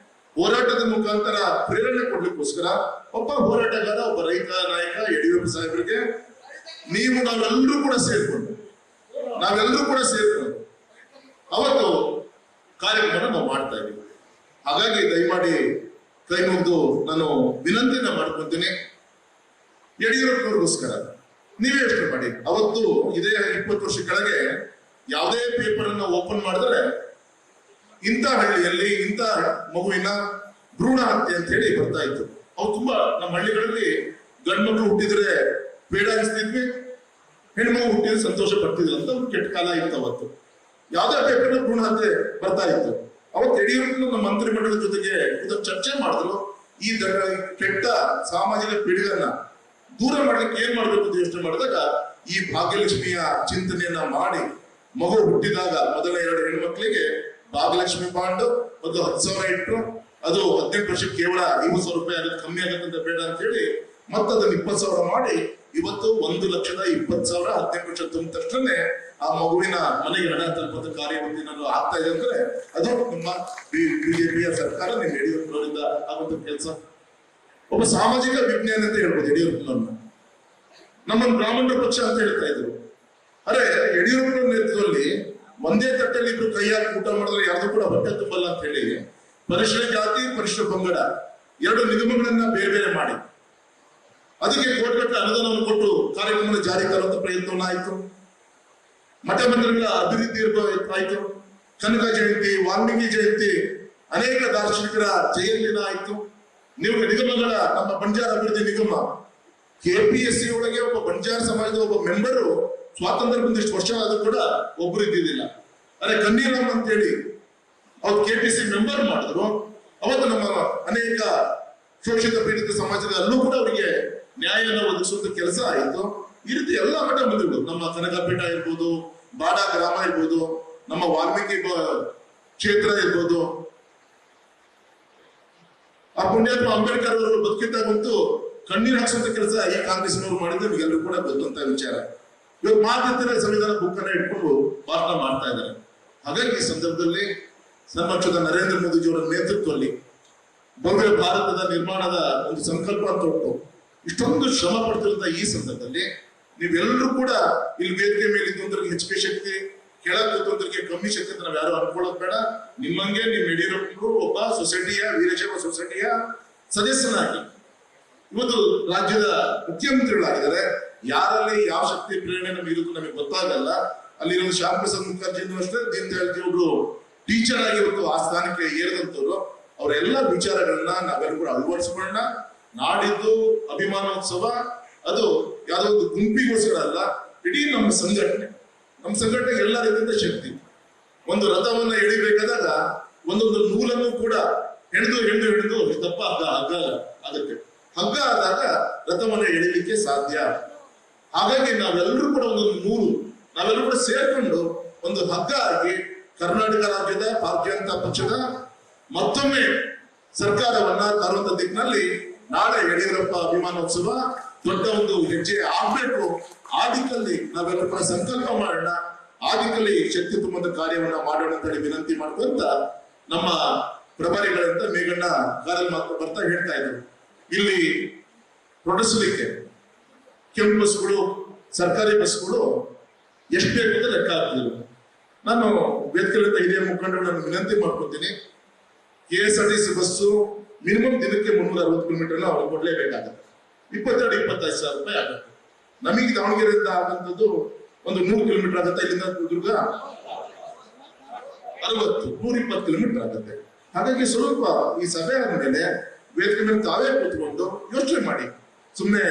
ಹೋರಾಟದ ಮುಖಾಂತರ ಪ್ರೇರಣೆ ಕೊಡ್ಲಿಕ್ಕೋಸ್ಕರ ಒಬ್ಬ ಹೋರಾಟಗಾರ, ಒಬ್ಬ ರೈತ ನಾಯಕ ಯಡಿಯೂರಪ್ಪ ಸಾಹೇಬರಿಗೆ ನಾವೆಲ್ಲರೂ ಕೂಡ ಸೇರ್ಕೊಂಡು ಅವತ್ತು ಕಾರ್ಯಕ್ರಮ ನಾವು ಮಾಡ್ತಾ ಇದ್ದೀವಿ. ಹಾಗಾಗಿ ದಯಮಾಡಿ ಕೈ ಮುಗಿದು ನಾನು ವಿನಂತಿನ ಮಾಡ್ಕೊತೀನಿ, ಯಡಿಯೂರಪ್ಪನವ್ರಿಗೋಸ್ಕರ ನೀವೇ ಯೋಚನೆ ಮಾಡಿ. ಅವತ್ತು ಇದೇ 20 ವರ್ಷ ಕೆಳಗೆ ಯಾವುದೇ ಪೇಪರ್ ಅನ್ನ ಓಪನ್ ಮಾಡಿದ್ರೆ ಇಂಥ ಹಳ್ಳಿಯಲ್ಲಿ ಇಂಥ ಮಗುವಿನ ಭ್ರೂಣ ಹತ್ಯೆ ಅಂತ ಹೇಳಿ ಬರ್ತಾ ಇತ್ತು. ಅವು ತುಂಬಾ ನಮ್ಮ ಹಳ್ಳಿಗಳಲ್ಲಿ ಗಂಡು ಮಕ್ಕಳು ಹುಟ್ಟಿದ್ರೆ ಬೇಡ ಅನಿಸ್ತಿದ್ವಿ, ಹೆಣ್ಮಗು ಹುಟ್ಟಿದ್ರೆ ಸಂತೋಷ ಪಡ್ತಿದ್ರು ಅಂತ ಒಂದು ಕೆಟ್ಟ ಕಾಲ ಇತ್ತು ಅವತ್ತು. ಯಾವ್ದೇ ಪೇಪರ್ ಭ್ರೂಣ ಹತ್ಯೆ ಬರ್ತಾ ಇತ್ತು. ಅವತ್ತು ಯಡಿಯೂರಪ್ಪ ನಮ್ಮ ಮಂತ್ರಿ ಮಂಡಲದ ಜೊತೆಗೆ ಚರ್ಚೆ ಮಾಡಿದ್ರು. ಈ ಕೆಟ್ಟ ಸಾಮಾಜಿಕ ಪೀಳಿಗೆಯನ್ನ ದೂರ ಮಾಡ್ಲಿಕ್ಕೆ ಏನ್ ಮಾಡ್ಬೇಕು ಅಂತ ಯೋಚನೆ ಮಾಡಿದಾಗ ಈ ಭಾಗ್ಯಲಕ್ಷ್ಮಿಯ ಚಿಂತನೆಯನ್ನ ಮಾಡಿ, ಮಗು ಹುಟ್ಟಿದಾಗ ಮೊದಲ 2 ಹೆಣ್ಮಕ್ಳಿಗೆ ಭಾಗ್ಯಲಕ್ಷ್ಮಿ ಬಾಂಡ್ ಒಂದು 10,000 ಇಟ್ರು. ಅದು 18 ವರ್ಷಕ್ಕೆ ಕೇವಲ 50,000 ರೂಪಾಯಿ ಆಗುತ್ತೆ, ಕಮ್ಮಿ ಆಗುತ್ತೆ ಬೇಡ ಅಂತ ಹೇಳಿ ಮತ್ತೆ ಅದನ್ನ 20,000 ಮಾಡಿ ಇವತ್ತು 1,20,000 18 ವರ್ಷ ತುಂಬಿದ ತಕ್ಷಣ ಆ ಮಗುವಿನ ಮನೆಗೆ ಹಣ ತಲುಪದ ಕಾರ್ಯವನ್ನು ಆಗ್ತಾ ಇದೆ ಅಂದ್ರೆ ಅದು ನಿಮ್ಮ ಬಿಜೆಪಿಯ ಸರ್ಕಾರ, ನಿಮ್ಮ ಯಡಿಯೂರಪ್ಪನವರಿಂದ ಆಗುವಂತ ಕೆಲಸ. ಒಬ್ಬ ಸಾಮಾಜಿಕ ವಿಜ್ಞಾನಿ ಅಂತ ಹೇಳ್ಬೋದು ಯಡಿಯೂರಪ್ಪನವ್ರನ್ನ. ನಮ್ಮನ್ನು ಬ್ರಾಹ್ಮಣರ ಪಕ್ಷ ಅಂತ ಹೇಳ್ತಾ ಇದ್ರು. ಅರೆ, ಯಡಿಯೂರಪ್ಪನ ನೇತೃತ್ವದಲ್ಲಿ ಒಂದೇ ತಟ್ಟೆಯಲ್ಲಿ ಇಬ್ರು ಕೈ ಹಾಕಿ ಊಟ ಮಾಡಿದ್ರೆ ಯಾರ್ದು ಕೂಡ ಹೊಟ್ಟೆ ತುಂಬಲ್ಲ ಅಂತ ಹೇಳಿ ಪರಿಶಿಷ್ಟ ಜಾತಿ, ಪರಿಶಿಷ್ಟ ಪಂಗಡ 2 ನಿಗಮಗಳನ್ನ ಬೇರೆ ಬೇರೆ ಮಾಡಿ ಅದಕ್ಕೆ ಕೋಟಿಗಟ್ಟಲೆ ಅನುದಾನವನ್ನು ಕೊಟ್ಟು ಕಾರ್ಯಕ್ರಮ ಜಾರಿ ತರುವಂತ ಪ್ರಯತ್ನವನ್ನ ಆಯ್ತು. ಮಠ ಮಂದಿರಗಳ ಅಭಿವೃದ್ಧಿ ಆಯ್ತು. ಕನಕ ಜಯಂತಿ, ವಾಲ್ಮೀಕಿ ಜಯಂತಿ, ಅನೇಕ ದಾರ್ಶನಿಕರ ಜಯಂತಿನ ಆಯ್ತು. ನೀವು ನಿಗಮಗಳ ನಮ್ಮ ಬಂಜಾರ ಅಭಿವೃದ್ಧಿ ನಿಗಮ, KPSC ಒಳಗೆ ಒಬ್ಬ ಬಂಜಾರ ಸಮಾಜದ ಒಬ್ಬ ಮೆಂಬರು ಸ್ವಾತಂತ್ರ್ಯ ಬಂದಿಷ್ಟು ವರ್ಷ ಆದ್ರೂ ಕೂಡ ಒಬ್ರು ಇದ್ದಿದ್ದಿಲ್ಲ. ಅರೆ, ಕನ್ನೀರಾಮ್ ಅಂತ ಹೇಳಿ ಅವ್ರು KPSC ಮೆಂಬರ್ ಮಾಡಿದ್ರು. ಅವತ್ತು ನಮ್ಮ ಅನೇಕ ಶೋಷಿತ ಪೀಡಿತ ಸಮಾಜದ ಅಲ್ಲೂ ಕೂಡ ಅವರಿಗೆ ನ್ಯಾಯವನ್ನು ಒದಗಿಸುವಂತ ಕೆಲಸ ಆಯಿತು. ಈ ರೀತಿ ಎಲ್ಲ ಮಠ ಮಂದಿರಗಳು, ನಮ್ಮ ಕನಕಪೀಠ ಇರ್ಬೋದು, ಬಾಡ ಗ್ರಾಮ ಇರ್ಬೋದು, ನಮ್ಮ ವಾಲ್ಮೀಕಿ ಕ್ಷೇತ್ರ ಇರ್ಬೋದು, ಆ ಪುಣ್ಯಾತ್ಮ ಅಂಬೇಡ್ಕರ್ ಅವರು ಬದುಕಿದ್ದಾಗಂತೂ ಕಣ್ಣೀರು ಹಾಕ್ಸುವಂತ ಕೆಲಸ ಈ ಕಾಂಗ್ರೆಸ್ನವರು ಮಾಡಿದ್ರೆ ನಿಮಗೆಲ್ಲರೂ ಕೂಡ ಗೊತ್ತಂತ ವಿಚಾರ. ಇವಾಗ ಮಾತಿದ್ರೆ ಸಂವಿಧಾನ ಬುಕ್ ಅನ್ನ ಇಟ್ಕೊಂಡು ಭಾಷಣ ಮಾಡ್ತಾ ಇದ್ದಾರೆ. ಹಾಗಾಗಿ ಈ ಸಂದರ್ಭದಲ್ಲಿ ಸನ್ಮಾನ್ಯದ ನರೇಂದ್ರ ಮೋದಿಜಿಯವರ ನೇತೃತ್ವದಲ್ಲಿ ಭವ್ಯ ಭಾರತದ ನಿರ್ಮಾಣದ ಒಂದು ಸಂಕಲ್ಪ ಅಂತ ಹೊಟ್ಟು ಇಷ್ಟೊಂದು ಶ್ರಮ ಪಡ್ತಿರುವಂತ ಈ ಸಂದರ್ಭದಲ್ಲಿ ನೀವೆಲ್ಲರೂ ಕೂಡ ಇಲ್ಲಿ ವೇದಿಕೆ ಮೇಲೆ ಇದ್ದಂದ್ರಿಗೆ ಹೆಚ್ಚಿಗೆ ಶಕ್ತಿ, ಕೆಳಗೆ ಕೂತಂದ್ರಿಗೆ ಕಮ್ಮಿ ಶಕ್ತಿ ಅಂತ ನಾವ್ ಯಾರು ಅನ್ಕೊಳ್ಳೋದು ಬೇಡ. ನಿಮ್ಮಂಗೆ ನಿಮ್ ಯಡಿಯೂರಪ್ಪರು ಒಬ್ಬ ಸೊಸೈಟಿಯ, ವೀರಶೈವ ಸೊಸೈಟಿಯ ಸದಸ್ಯನಾಗಿ ಇವತ್ತು ರಾಜ್ಯದ ಮುಖ್ಯಮಂತ್ರಿಗಳಾಗಿದ್ದಾರೆ. ಯಾರಲ್ಲಿ ಯಾವ ಶಕ್ತಿ ಪ್ರೇರಣೆ ನಮಗೆ ಇರೋದು ನಮಗೆ ಗೊತ್ತಾಗಲ್ಲ. ಅಲ್ಲಿರೋ ಶ್ಯಾಮ್ ಪ್ರಸಾದ್ ಮುಖರ್ಜಿನೂ ಅಷ್ಟೇ, ದೀನ್ ದಯಾಳ್ ಜಿ ಒಬ್ರು ಟೀಚರ್ ಆಗಿ ಇವತ್ತು ಆ ಸ್ಥಾನಕ್ಕೆ ಏರಿದಂತವ್ರು. ಅವರೆಲ್ಲ ವಿಚಾರಗಳನ್ನ ನಾವೆಲ್ಲರೂ ಕೂಡ ಅಳವಡಿಸ್ಕೊಳ್ಳೋಣ. ನಾಡಿದ್ದು ಅಭಿಮಾನೋತ್ಸವ ಅದು ಯಾವುದೋ ಒಂದು ಗುಂಪಿಗೋಸ್ಕರ ಅಲ್ಲ, ಇಡೀ ನಮ್ಮ ಸಂಘಟನೆ ಎಲ್ಲ ರೀತಿಯಿಂದ ಶಕ್ತಿ. ಒಂದು ರಥವನ್ನ ಎಳಿಬೇಕಾದಾಗ ಒಂದೊಂದು ನೂಲನ್ನು ಕೂಡ ಹಿಡಿದು ದಪ್ಪ ಹಗ್ಗ ಆಗುತ್ತೆ. ಹಗ್ಗ ಆದಾಗ ರಥವನ್ನ ಎಳಿಲಿಕ್ಕೆ ಸಾಧ್ಯ. ಹಾಗಾಗಿ ನಾವೆಲ್ಲರೂ ಕೂಡ ನಾವೆಲ್ಲರೂ ಕೂಡ ಸೇರ್ಕೊಂಡು ಒಂದು ಹಗ್ಗ ಆಗಿ ಕರ್ನಾಟಕ ರಾಜ್ಯದ ಭಾರತೀಯ ಜನತಾ ಪಕ್ಷದ ಮತ್ತೊಮ್ಮೆ ಸರ್ಕಾರವನ್ನ ತರುವಂತ ದಿಕ್ಕಿನಲ್ಲಿ ನಾಳೆ ಯಡಿಯೂರಪ್ಪ ಅಭಿಮಾನೋತ್ಸವ ದೊಡ್ಡ ಒಂದು ಹೆಜ್ಜೆ ಆಗ್ಬೇಕು. ಆ ದಿಕ್ಕಲ್ಲಿ ನಾವೆಲ್ಲರೂ ಕೂಡ ಸಂಕಲ್ಪ ಮಾಡೋಣ, ಆ ದಿಕ್ಕಲ್ಲಿ ಶಕ್ತಿ ತುಂಬುವಂತ ಕಾರ್ಯವನ್ನ ಮಾಡೋಣ ಅಂತ ಹೇಳಿ ವಿನಂತಿ ಮಾಡ್ಕೊಂತ ನಮ್ಮ ಪ್ರಭಾರಿಗಳಂತ ಮೇಘಣ್ಣ ಕಾರಲ್ಲಿ ಮಾತ್ರ ಬರ್ತಾ ಹೇಳ್ತಾ ಇದ್ರು, ಇಲ್ಲಿ ಹೊರಡಿಸ್ಲಿಕ್ಕೆ ಕೆಂಪು ಬಸ್ಗಳು, ಸರ್ಕಾರಿ ಬಸ್ಗಳು ಎಷ್ಟು ಬೇಕು ಅಂತ ಲೆಕ್ಕ ಆಗ್ತಿದ್ರು. ನಾನು ವೇದಿಕೆಯಿಂದ ಹಿರಿಯ ಮುಖಂಡರನ್ನು ವಿನಂತಿ ಮಾಡ್ಕೊತೀನಿ, KSRTC ಬಸ್ಸು ಮಿನಿಮಮ್ ದಿನಕ್ಕೆ 360 ಕಿಲೋಮೀಟರ್ ಅವ್ರು ಕೊಡ್ಲೇಬೇಕಾಗುತ್ತೆ. 22-25 ಸಾವಿರ ರೂಪಾಯಿ ಆಗುತ್ತೆ. ನಮಗೆ ದಾವಣಗೆರೆಯಿಂದ ಆಗುವಂಥದ್ದು ಒಂದು 100 ಕಿಲೋಮೀಟರ್ ಆಗುತ್ತೆ, ಇಲ್ಲಿಂದ ದುರ್ಗ 120 ಕಿಲೋಮೀಟರ್ ಆಗುತ್ತೆ. ಹಾಗಾಗಿ ಸ್ವಲ್ಪ ಈ ಸಭೆ ಆದ್ಮೇಲೆ ವೇದಿಕೆ ಮೇಲೆ ತಾವೇ ಕೂತ್ಕೊಂಡು ಯೋಚನೆ ಮಾಡಿ. ಸುಮ್ಮನೆ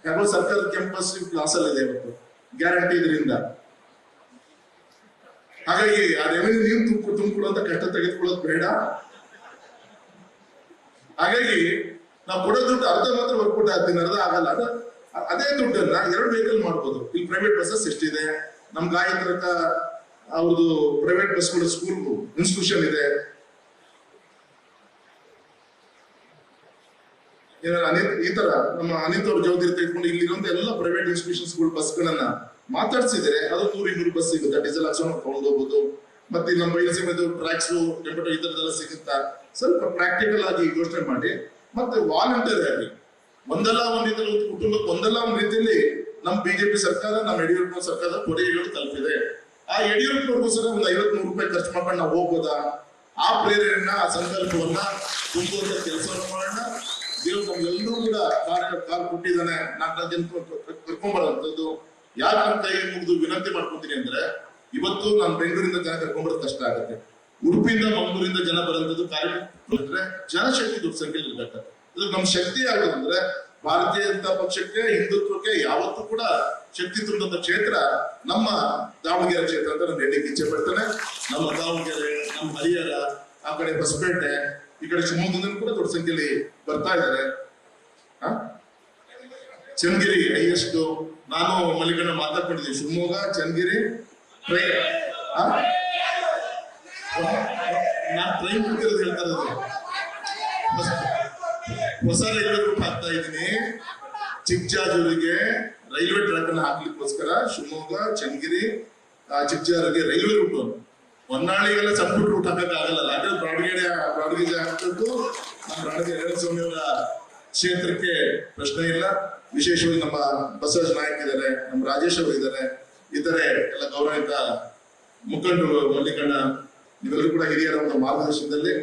ಯಾಕೋ ಸರ್ಕಾರದ ಕ್ಯಾಂಪಸ್ ಕ್ಲಾಸ್ ಅಲ್ಲಿ ಇದೆ ಇವತ್ತು ಗ್ಯಾರಂಟಿ ಇದರಿಂದ. ಹಾಗಾಗಿ ಆ ರೆವೆನ್ಯೂ ನೀವು ತುಂಬಿಕೊಡುವಂತ ಕಷ್ಟ ತೆಗೆದುಕೊಳ್ಳೋದು ಬೇಡ. ಹಾಗಾಗಿ ನಾವು ಕೊಡೋ ದುಡ್ಡು ಅರ್ಧ ಮಾತ್ರ ವರ್ಕೌಟ್ ಆಗ್ತೀನಿ, ಅರ್ಧ ಆಗಲ್ಲ. ಅದೇ ದುಡ್ಡನ್ನ 2 ವೆಹಿಕಲ್ ಮಾಡ್ಬೋದು. ಇಲ್ಲಿ ಪ್ರೈವೇಟ್ ಬಸ್ಸಸ್ ಎಷ್ಟಿದೆ, ನಮ್ ಗಾಯತ್ರಕ ಅವ್ರದ್ದು ಪ್ರೈವೇಟ್ ಬಸ್ಗಳು, ಸ್ಕೂಲ್ ಇನ್ಸ್ಟಿಟ್ಯೂಷನ್ ಇದೆ. ಈ ತರ ನಮ್ಮ ಅನಿತ್ ಅವ್ರ ಜವಾಬ್ದಾರಿ ತೆಗೆದುಕೊಂಡು ಇಲ್ಲಿರುವಂತ ಎಲ್ಲ ಪ್ರೈವೇಟ್ ಇನ್ಸ್ಟಿಟ್ಯೂಷನ್ಸ್ಗಳು ಬಸ್ಗಳನ್ನ ಮಾತಾಡ್ಸಿದ್ರೆ ಅದು 100-200 ಬಸ್ ಸಿಗುತ್ತೆ. ಡೀಸೆಲ್ ಹಾಕ್ಸ್ಕೊಂಡು ತಗೊಂಡು ಹೋಗ್ಬೋದು. ಮತ್ತೆ ನಮ್ಮ ಬಯಲು ಟ್ರ್ಯಾಕ್ಸ್, ಟೆಂಪೋ ಈ ತರದೆಲ್ಲ ಸಿಗುತ್ತಾ. ಸ್ವಲ್ಪ ಪ್ರಾಕ್ಟಿಕಲ್ ಆಗಿ ಯೋಚನೆ ಮಾಡಿ, ಮತ್ತೆ ವಾಲಂಟಿಯರ್ ಆಗಿ ಒಂದಲ್ಲ ಒಂದ್ ರೀತಿಯಲ್ಲಿ ಕುಟುಂಬಕ್ಕೆ ಒಂದಲ್ಲ ಒಂದ್ ರೀತಿಯಲ್ಲಿ ನಮ್ಮ ಬಿಜೆಪಿ ಸರ್ಕಾರ, ನಮ್ಮ ಯಡಿಯೂರಪ್ಪ ಸರ್ಕಾರದ ಕೊಡುಗೆಗಳು ತಲುಪಿದೆ. ಆ ಯಡಿಯೂರಪ್ಪಗೋಸ್ಕರ ಒಂದು 50-100 ರೂಪಾಯಿ ಖರ್ಚು ಮಾಡ್ಕೊಂಡು ನಾವು ಹೋಗ್ಬೋದಾ? ಆ ಪ್ರೇರಣೆಯನ್ನ, ಆ ಸಂಕಲ್ಪವನ್ನ ತುಂಬುವಂತ ಕೆಲಸವನ್ನ ಮಾಡೋಣ. ದೇವ್ರು ನಮ್ಗೆಲ್ಲರೂ ಕೂಡ ಕಾರ್ ಕೊಟ್ಟಿದ್ದಾನೆ, 4 ಜನ ಕರ್ಕೊಂಡ್ಬರೋಂಥದ್ದು. ಯಾಕೆ ನನ್ನ ಕೈ ಮುಗಿದು ವಿನಂತಿ ಮಾಡ್ಕೊತೀನಿ ಅಂದ್ರೆ, ಇವತ್ತು ನಾನು ಬೆಂಗಳೂರಿಂದ ಜನ ಕರ್ಕೊಂಡ್ಬರೋದು ಕಷ್ಟ ಆಗುತ್ತೆ. ಉಡುಪಿಯಿಂದ ಮಂಗಳೂರಿಂದ ಜನ ಬರೋಂಥದ್ದು ಕಾರ್ಯಕ್ರಮ ಜನಶಕ್ತಿ ದೊಡ್ಡ ಸಂಖ್ಯೆಯಲ್ಲಿ ಇರ್ಬೇಕು. ಇದು ನಮ್ಮ ಶಕ್ತಿ ಆಗೋದಂದ್ರೆ ಭಾರತೀಯ ಜನತಾ ಪಕ್ಷಕ್ಕೆ, ಹಿಂದುತ್ವಕ್ಕೆ ಯಾವತ್ತೂ ಕೂಡ ಶಕ್ತಿ ತುಂಬಂತ ಕ್ಷೇತ್ರ ನಮ್ಮ ದಾವಣಗೆರೆ ಕ್ಷೇತ್ರ ಅಂತ ನಾನು ಹೇಳಲಿಕ್ಕೆ ಇಚ್ಛೆ ಪಡ್ತೇನೆ. ನಮ್ಮ ದಾವಣಗೆರೆ, ನಮ್ಮ ಹರಿಹರ, ಆ ಕಡೆ ಹೊಸಪೇಟೆ, ಈ ಕಡೆ ಶಿವಮೊಗ್ಗದಿಂದ ಕೂಡ ದೊಡ್ಡ ಸಂಖ್ಯೆಯಲ್ಲಿ ಬರ್ತಾ ಇದ್ದಾರೆ. ಚನ್ನಗಿರಿ ಹೈಯೆಸ್ಟ್, ನಾನು ಮಲ್ಲಿಕಣ್ಣ ಮಾತಾಡ್ಕೊಂಡಿದ್ದೀವಿ. ಶಿವಮೊಗ್ಗ, ಚನ್ನಗಿರಿ ಟ್ರೈನ್, ನಾನು ಟ್ರೈನ್ ಬಿಟ್ಟಿರೋದು ಹೇಳ್ತಾ ಇರೋದು. ಹೊಸ ರೈಲ್ವೆ ರೂಟ್ ಹಾಕ್ತಾ ಇದ್ದೀನಿ. ಚಿಕ್ಕಜಾಜೂರಿಗೆ ರೈಲ್ವೆ ಟ್ರ್ಯಾಕ್ ಅನ್ನು ಹಾಕ್ಲಿಕ್ಕೋಸ್ಕರ ಶಿವಮೊಗ್ಗ, ಚನ್ನಗಿರಿ, ಚಿಕ್ಕಜಾಜೂರಿಗೆ ರೈಲ್ವೆ ರೂಟ್. ಹೊನ್ನಾಳಿಗೆಲ್ಲ ಸಂಪುಟ ರೂಟ್ ಹಾಕಕ್ ಆಗಲ್ಲ. ಅದೇ ಬ್ರಾಡ್ಗೇಜ್ ಹಾಕ್ಬೇಕು. ನಮ್ಮ ಬ್ರಾಡ್ಗೇಜ್ ಸ್ವಾಮಿ ಅವರ ಕ್ಷೇತ್ರಕ್ಕೆ ಪ್ರಶ್ನೆ ಇಲ್ಲ. ವಿಶೇಷವಾಗಿ ನಮ್ಮ ಬಸವರಾಜ ನಾಯಕ್ ಇದ್ದಾರೆ, ನಮ್ಮ ರಾಜೇಶ್ ಅವರು ಇದ್ದಾರೆ, ಇತರೆ ಎಲ್ಲ ಗೌರವಿತ ಮುಖಂಡರು ಮಲ್ಲಿಕಣ್ಣ, ನೀವೆಲ್ಲರೂ ಕೂಡ ಹಿರಿಯರ ಒಂದು ಮಾರ್ಗದರ್ಶನದಲ್ಲಿ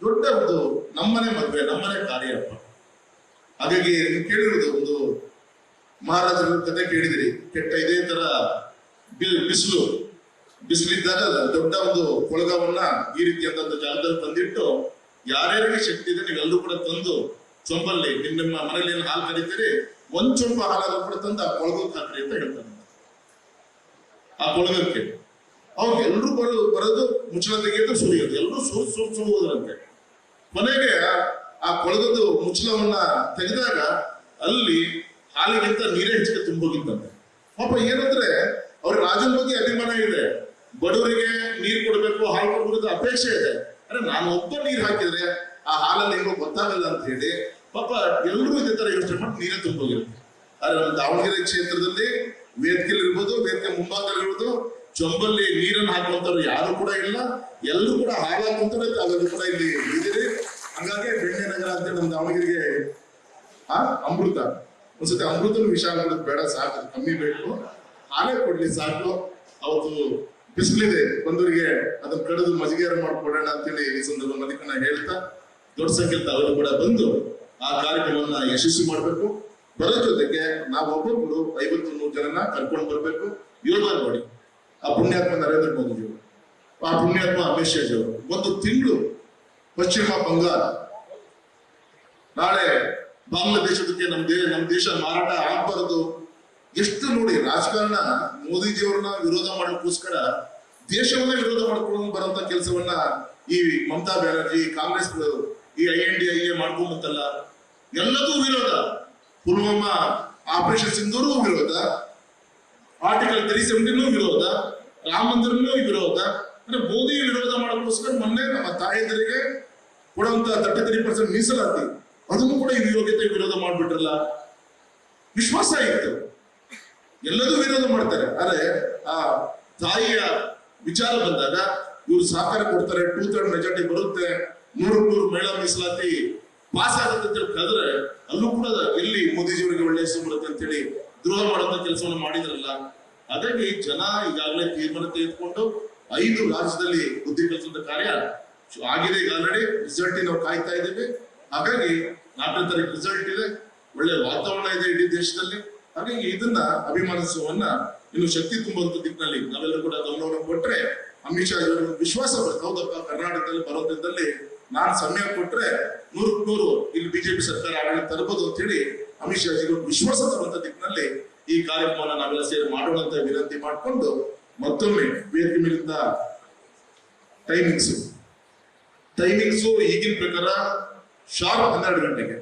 ದೊಡ್ಡ ಒಂದು ನಮ್ಮನೆ ಮದುವೆ, ನಮ್ಮನೆ ಕಾರ್ಯಪ್ಪ. ಹಾಗಾಗಿ ನೀವು ಕೇಳಿರೋದು ಒಂದು ಮಹಾರಾಜರ ಕತೆ ಕೇಳಿದಿರಿ. ಕೆಟ್ಟ ಇದೇ ತರ ಬಿಸಿಲಿದ್ದಾಗ ದೊಡ್ಡ ಒಂದು ಕೊಳಗವನ್ನ ಈ ರೀತಿಯಾದಂತ ಜಾಗದಲ್ಲಿ ತಂದಿಟ್ಟು, ಯಾರ್ಯಾರಿಗೆ ಶಕ್ತಿ ಇದೆ ನೀವೆಲ್ಲರೂ ಕೂಡ ತಂದು ಚೊಂಬಲ್ಲಿ ನಿಮ್ಮ ಮನೇಲಿ ಏನು ಹಾಲು ಕರೀತೀರಿ, ಒಂದ್ ಚೊಂಬ ಹಾಲಾದ್ರೂ ಕೂಡ ತಂದು ಆ ಕೊಳಗಕ್ಕೆ ಹಾಕ್ರಿ ಅಂತ ಹೇಳ್ತಾನೆ. ಆ ಕೊಳಗಕ್ಕೆ ಅವ್ರು ಎಲ್ರು ಬರೋದು ಮುಚ್ಚಳ ತೆಗೆಯೋದು, ಸುರಿಯೋದು, ಎಲ್ಲರೂ ಸುರುವುದರಂತೆ. ಕೊನೆಗೆ ಆ ಕೊಳಗದ್ದು ಮುಚ್ಚಳವನ್ನ ತೆಗೆದಾಗ ಅಲ್ಲಿ ಹಾಲಿಗಿಂತ ನೀರೇ ಹೆಚ್ಚಿಗೆ ತುಂಬೋಗಿತ್ತಂತೆ. ಪಾಪ ಏನಂದ್ರೆ ಅವ್ರ ರಾಜನ ಬಗ್ಗೆ ಅಭಿಮಾನ ಇದೆ, ಬಡವರಿಗೆ ನೀರು ಕೊಡ್ಬೇಕು, ಹಾಲು ಕೊಡ್ಬೇಕು ಅಪೇಕ್ಷೆ ಇದೆ. ಅಂದ್ರೆ ನಾನು ಒಬ್ಬ ನೀರು ಹಾಕಿದ್ರೆ ಆ ಹಾಲಲ್ಲಿ ಹೆಂಗೋ ಗೊತ್ತಾಗಲ್ಲ ಅಂತ ಹೇಳಿ ಪಾಪ ಎಲ್ಲರೂ ಇದೇ ತರ ಯೋಚನೆ ಮಾಡಿ ನೀರೇ ತುಂಬೋಗಿರುತ್ತೆ. ಆದ್ರೆ ನಮ್ಮ ದಾವಣಗೆರೆ ಕ್ಷೇತ್ರದಲ್ಲಿ ವೇದಿಕೆಯಲ್ಲಿ ಇರ್ಬೋದು, ವೇದಿಕೆ ಮುಂಭಾಗದಲ್ಲಿ ಇರ್ಬೋದು, ಚೊಂಬಲ್ಲಿ ನೀರನ್ನು ಹಾಕುವಂತವ್ರು ಯಾರು ಕೂಡ ಇಲ್ಲ. ಎಲ್ಲರೂ ಕೂಡ ಹಾಲು ಹಾಕುವಂತಾರೆ, ತಾವೆಲ್ಲರೂ ಕೂಡ ಇಲ್ಲಿ ಇದ್ದೀರಿ. ಹಂಗಾಗಿ ಬೆಣ್ಣೆ ನಗರ ಅಂತ ನಮ್ಮ ದಾವಣಗೆರೆಗೆ ಅಮೃತ, ಒಂದ್ಸತಿ ಅಮೃತನ ವಿಷ ಆಗೋದು ಬೇಡ, ಸಾಕು, ಕಮ್ಮಿ ಬೇಕು, ಹಾಲೇ ಕೊಡ್ಲಿ ಸಾಕು. ಅವತ್ತು ಬಿಸಿಲಿದೆ, ಬಂದವರಿಗೆ ಅದನ್ನ ಕಡಿದು ಮಜ್ಜಿಗೆರ ಮಾಡ್ಕೊಡೋಣ ಅಂತೇಳಿ ಈ ಸಂದರ್ಭ ಮಲ್ಲಿಕಣ್ಣ ಹೇಳ್ತಾ, ದೊಡ್ಡ ಸಂಖ್ಯೆಯಲ್ಲಿ ತಾವೆಲ್ಲರೂ ಕೂಡ ಬಂದು ಆ ಕಾರ್ಯಕ್ರಮವನ್ನ ಯಶಸ್ವಿ ಮಾಡ್ಬೇಕು. ಬರೋ ಜೊತೆಗೆ ನಾವು ಒಬ್ಬೊಬ್ರು 50-100 ಜನನ ಕರ್ಕೊಂಡು ಬರ್ಬೇಕು. ಯೋಗ ನೋಡಿ, ಆ ಪುಣ್ಯಾತ್ಮ ನರೇಂದ್ರ ಮೋದಿಜಿಯವರು, ಆ ಪುಣ್ಯಾತ್ಮ ಅಮಿತ್ ಶಾಜಿಯವರು 1 ತಿಂಗಳು ಪಶ್ಚಿಮ ಬಂಗಾಳ, ನಾಳೆ ಬಾಂಗ್ಲಾದೇಶದಕ್ಕೆ ನಮ್ಮ ದೇಶ ಮಾರಾಟ ಆಗ್ಬಾರದು. ಎಷ್ಟು ನೋಡಿ ರಾಜಕಾರಣ, ಮೋದಿಜಿಯವ್ರನ್ನ ವಿರೋಧ ಮಾಡೋಕ್ಕೋಸ್ಕರ ದೇಶವನ್ನೇ ವಿರೋಧ ಮಾಡ್ಕೊಂಡು ಬರುವಂತ ಕೆಲಸವನ್ನ ಈ ಮಮತಾ ಬ್ಯಾನರ್ಜಿ, ಕಾಂಗ್ರೆಸ್, ಈ INDIA ಮಾಡ್ಕೊಂಬತ್ತಲ್ಲ, ಎಲ್ಲದೂ ವಿರೋಧ. ಪುಲ್ವಾಮಾ ಆಪರೇಷನ್ ಸಿಂಧೂರು ವಿರೋಧ, ಆರ್ಟಿಕಲ್ 370 ವಿರೋಧ, ರಾಮ ಮಂದಿರನೂ ವಿರೋಧ. ಅಂದ್ರೆ ಮೋದಿ ವಿರೋಧ ಮಾಡೋಕ್ಕೋಸ್ಕರ ಮೊನ್ನೆ ನಮ್ಮ ತಾಯಂದಿರಿಗೆ ಕೊಡುವಂತ 33% ಮೀಸಲಾತಿ ಅದನ್ನು ಕೂಡ ಈ ಯೋಗ್ಯತೆ ವಿರೋಧ ಮಾಡ್ಬಿಟ್ರಲ್ಲ. ವಿಶ್ವಾಸ ಇತ್ತು, ಎಲ್ಲದೂ ವಿರೋಧ ಮಾಡ್ತಾರೆ. ಆದ್ರೆ ಆ ತಾಯಿಯ ವಿಚಾರ ಬಂದಾಗ ಇವ್ರು ಸಹಕಾರ ಕೊಡ್ತಾರೆ, 2/3 ಮೆಜಾರಿಟಿ ಬರುತ್ತೆ, 100 ಮಹಿಳಾ ಮೀಸಲಾತಿ ಪಾಸ್ ಆಗುತ್ತೆ ಅಂತ ಕರೆದ್ರೆ ಅಲ್ಲೂ ಕೂಡ ಎಲ್ಲಿ ಮೋದಿಜಿಯವರಿಗೆ ಒಳ್ಳೆ ಹೆಸರು ಬರುತ್ತೆ ಅಂತೇಳಿ ದ್ರೋಹ ಮಾಡುವಂತ ಕೆಲಸವನ್ನು ಮಾಡಿದ್ರಲ್ಲ. ಹಾಗಾಗಿ ಜನ ಈಗಾಗಲೇ ತೀರ್ಮಾನ ತೆಗೆದುಕೊಂಡು 5 ರಾಜ್ಯದಲ್ಲಿ ಬುದ್ಧಿ ಕಲಿಸುವಂತ ಕಾರ್ಯ ಆಗಿದೆ. ಈಗ ಆಲ್ರೆಡಿ ರಿಸಲ್ಟ್ ನಾವು ಕಾಯ್ತಾ ಇದ್ದೇವೆ. ಹಾಗಾಗಿ 4ನೇ ತಾರೀಕು ರಿಸಲ್ಟ್ ಇದೆ, ಒಳ್ಳೆ ವಾತಾವರಣ ಇದೆ ಇಡೀ ದೇಶದಲ್ಲಿ. ಹಾಗಾಗಿ ಇದನ್ನ ಅಭಿಮಾನಿಸುವನ್ನ ಇನ್ನು ಶಕ್ತಿ ತುಂಬುವಂತ ದಿಕ್ಕಿನಲ್ಲಿ ನಾವೆಲ್ಲರೂ ಕೂಡ ಗಮನವನ್ನು ಕೊಟ್ರೆ ಅಮಿತ್ ಶಾ ಅವರಿಗೆ ವಿಶ್ವಾಸ ಬರುತ್ತೆ. ಹೌದಪ್ಪ, ಕರ್ನಾಟಕದಲ್ಲಿ ಬರೋದ್ರಲ್ಲಿ ನಾನು ಸಮಯ ಕೊಟ್ರೆ 100% ಇಲ್ಲಿ ಬಿಜೆಪಿ ಸರ್ಕಾರ ಆಡಳಿತ ತರಬಹುದು ಅಂತ ಹೇಳಿ ಅಮಿತ್ ಶಾ ಜಿಗೆ ವಿಶ್ವಾಸ ತರುವಂತ ದಿಕ್ಕಿನಲ್ಲಿ ಈ ಕಾರ್ಯಕ್ರಮವನ್ನು ನಾವೆಲ್ಲ ಸೇರಿ ಮಾಡೋಣ ಅಂತ ವಿನಂತಿ ಮಾಡಿಕೊಂಡು ಮತ್ತೊಮ್ಮೆ ವೇದಿಕೆ ಮೇಲಿಂದ ಟೈಮಿಂಗ್ಸು ಈಗಿನ ಪ್ರಕಾರ ಶಾರ್ಪ್ 12 ಗಂಟೆಗೆ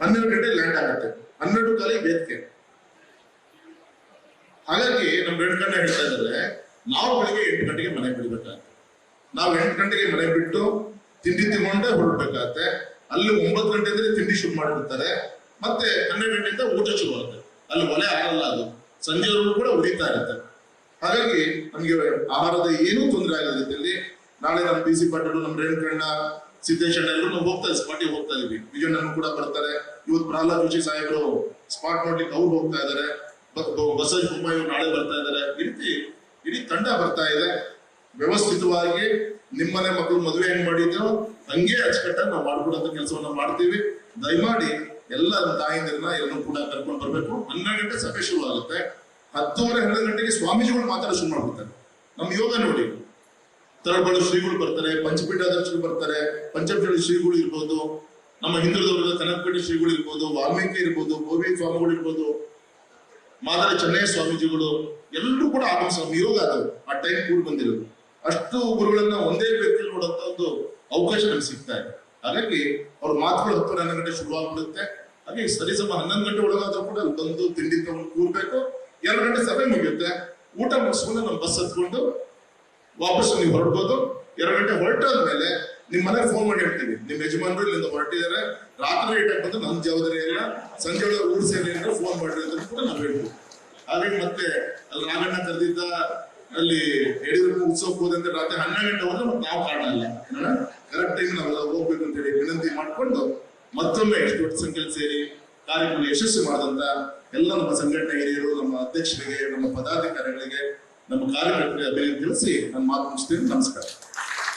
12 ಗಂಟೆ ಲ್ಯಾಂಡ್ ಆಗುತ್ತೆ, 12 ಕಾಲಿಗೆ ವೇದಿಕೆ. ಹಾಗಾಗಿ ನಮ್ಮ ರೇಣುಕಣ್ಣ ಹೇಳ್ತಾ ಇದ್ದಾರೆ, ನಾವು ಬೆಳಿಗ್ಗೆ 8 ಗಂಟೆಗೆ ಮನೆ ಬಿಡಬೇಕಾಗತ್ತೆ. ನಾವು 8 ಗಂಟೆಗೆ ಮನೆ ಬಿಟ್ಟು ತಿಂಡಿ ತಿನ್ಕೊಂಡೇ ಹೊರಡ್ಬೇಕಾಗತ್ತೆ. ಅಲ್ಲಿ 9 ಗಂಟೆ ಅಂದ್ರೆ ತಿಂಡಿ ಶುರು ಮಾಡಿರ್ತಾರೆ, ಮತ್ತೆ 12 ಗಂಟೆಯಿಂದ ಊಟ ಶುರು ಆಗುತ್ತೆ. ಅಲ್ಲಿ ಒಲೆ ಆಗಲ್ಲ, ಅದು ಸಂಜೆವರೆಗೂ ಕೂಡ ಉರಿತಾ ಇರುತ್ತೆ. ಹಾಗಾಗಿ ನಮ್ಗೆ ಆಹಾರದ ಏನೂ ತೊಂದರೆ ಆಗದ ರೀತಿಯಲ್ಲಿ ನಾಳೆ ನಮ್ಮ PC ಪಾಟೀಲ್, ನಮ್ಮ ರೇಣುಕಣ್ಣ, ಸಿದ್ದೇಶ್ ಅಣ್ಣ ಎಲ್ಲರೂ ನಾವು ಹೋಗ್ತಾ ಇದ್ದೀವಿ, ಸ್ಪಾಟಿಗೆ ಹೋಗ್ತಾ ಇದೀವಿ. ವಿಜಯಣ್ಣನು ಕೂಡ ಬರ್ತಾರೆ. ಇವತ್ತು ಪ್ರಹ್ಲಾದ್ ಜೋಶಿ ಸಾಹೇಬರು ಸ್ಪಾಟ್ ನೋಡ್ಲಿಕ್ಕೆ ಅವ್ರು ಹೋಗ್ತಾ ಇದ್ದಾರೆ. ಬಸವರಾಜ ಬೊಮ್ಮಾಯಿ ನಾಳೆ ಬರ್ತಾ ಇದ್ದಾರೆ. ಈ ರೀತಿ ಇಡೀ ತಂಡ ಬರ್ತಾ ಇದೆ. ವ್ಯವಸ್ಥಿತವಾಗಿ ನಿಮ್ಮನೆ ಮಕ್ಕಳು ಮದುವೆ ಹೆಂಗ್ ಮಾಡಿದ್ರು ಹಂಗೆ ಅಚ್ಚುಕಟ್ಟಾಗಿ ನಾವು ಮಾಡ್ಕೊಡೋಂತ ಕೆಲಸವನ್ನ ಮಾಡ್ತೀವಿ. ದಯಮಾಡಿ ಎಲ್ಲ ತಾಯಿಂದಿರನ್ನ ಎಲ್ಲರೂ ಕೂಡ ಕರ್ಕೊಂಡು ಬರ್ಬೇಕು. 12 ಗಂಟೆ ಸಭೆ ಶುರು ಆಗುತ್ತೆ. 10:30 11 ಗಂಟೆಗೆ ಸ್ವಾಮೀಜಿಗಳು ಮಾತಾಡೋ ಶುರು ಮಾಡ್ಬಿಡ್ತಾರೆ. ನಮ್ ಯೋಗ ನೋಡಿ, ತರಳಬಾಳು ಶ್ರೀಗಳು ಬರ್ತಾರೆ, ಪಂಚಪೀಠಾಧ್ಯಕ್ಷರು ಬರ್ತಾರೆ, ಪಂಚಪೀಠ ಶ್ರೀಗಳು ಇರ್ಬೋದು, ನಮ್ಮ ಹಿಂದುಳಿದವರ ಕನಕಪೇಟೆ ಶ್ರೀಗಳು ಇರ್ಬೋದು, ವಾಲ್ಮೀಕಿ ಇರ್ಬೋದು, ಗೋವಿಂದ ಸ್ವಾಮಿಗಳು ಇರ್ಬೋದು, ಮಾದರಿ ಚೆನ್ನಯ್ಯ ಸ್ವಾಮೀಜಿಗಳು ಎಲ್ಲರೂ ಕೂಡ ಆಗಮಿಸ ಯೋಗ ಅದು ಆ ಟೈಮ್ ಕೂಡ ಬಂದಿರೋದು. ಅಷ್ಟು ಗುರುಗಳನ್ನ ಒಂದೇ ವ್ಯಕ್ತಿಯಲ್ಲಿ ನೋಡುವಂತ ಒಂದು ಅವಕಾಶ ನಮ್ಗೆ ಸಿಗ್ತಾ ಇದೆ. ಹಾಗಾಗಿ ಅವ್ರ ಮಾತುಗಳು 10 11 ಗಂಟೆ ಶುರುವಾಗ್ಬಿಡುತ್ತೆ. ಹಾಗೆ ಸರಿಸಮ 11 ಗಂಟೆ ಒಳಗಾದ್ರೂ ಕೂಡ ಅಲ್ಲಿ ಬಂದು ತಿಂಡಿ ತಗೊಂಡು ಕೂರ್ಬೇಕು. 2 ಗಂಟೆ ಸಭೆ ಮುಗಿಯುತ್ತೆ. ಊಟ ಮುಗಿಸ್ಕೊಂಡು ನಮ್ಮ ಬಸ್ ಹತ್ಕೊಂಡು ವಾಪಸ್ ನೀವು ಹೊರಡ್ಬೋದು. 2 ಗಂಟೆ ಹೊರಟಾದ್ಮೇಲೆ ನಿಮ್ ಮನೆಗೆ ಫೋನ್ ಮಾಡಿ ಹೇಳ್ತೀವಿ, ನಿಮ್ ಯಜಮಾನರು ಇಲ್ಲಿಂದ ಹೊರಟಿದ್ದಾರೆ, ರಾತ್ರಿ ಲೇಟಾಗಿ ಬಂದು ನಮ್ ಜವಾಬ್ದಾರಿ ಇಲ್ಲ, ಸಂಜೆ ಒಳಗೆ ಊರ್ ಸೇರಿ ಅಂದ್ರೆ ಫೋನ್ ಮಾಡ್ರಿ ಅಂತ ಕೂಡ ನಾವು ಹೇಳ್ತೀವಿ. ಹಾಗಾಗಿ ಮತ್ತೆ ಅಲ್ಲಿ ರಾಘಣ್ಣ ಕರೆದಿದ್ದ ಅಲ್ಲಿ ಯಡಿಯೂರಪ್ಪ ಉತ್ಸವಕ್ಕೆ ಹೋದಂತೆ ರಾತ್ರಿ 12 ಗಂಟೆ ಹೋದ್ರೆ ಮತ್ತೆ ನಾವು ಕಾರಣ ಇಲ್ಲ, ಕರೆಕ್ಟ್ ಟೈಮ್ ನಾವೆಲ್ಲ ಹೋಗ್ಬೇಕು ಅಂತ ಹೇಳಿ ವಿನಂತಿ ಮಾಡ್ಕೊಂಡು ಮತ್ತೊಮ್ಮೆ ಎಷ್ಟು ದೊಡ್ಡ ಸಂಖ್ಯೆಯಲ್ಲಿ ಸೇರಿ ಕಾರ್ಯಕ್ರಮ ಯಶಸ್ವಿ ಮಾಡಿದಂತ ಎಲ್ಲ ನಮ್ಮ ಸಂಘಟನೆ ಹಿರಿಯರು, ನಮ್ಮ ಅಧ್ಯಕ್ಷರಿಗೆ, ನಮ್ಮ ಪದಾಧಿಕಾರಿಗಳಿಗೆ, ನಮ್ಮ ಕಾರ್ಯಕರ್ತರಿಗೆ ಅಭಿನಂದನೆ ತಿಳಿಸಿ ನನ್ನ ಮಾತು ಮುಗಿಸ್ತೀನಿ. ನಮಸ್ಕಾರ.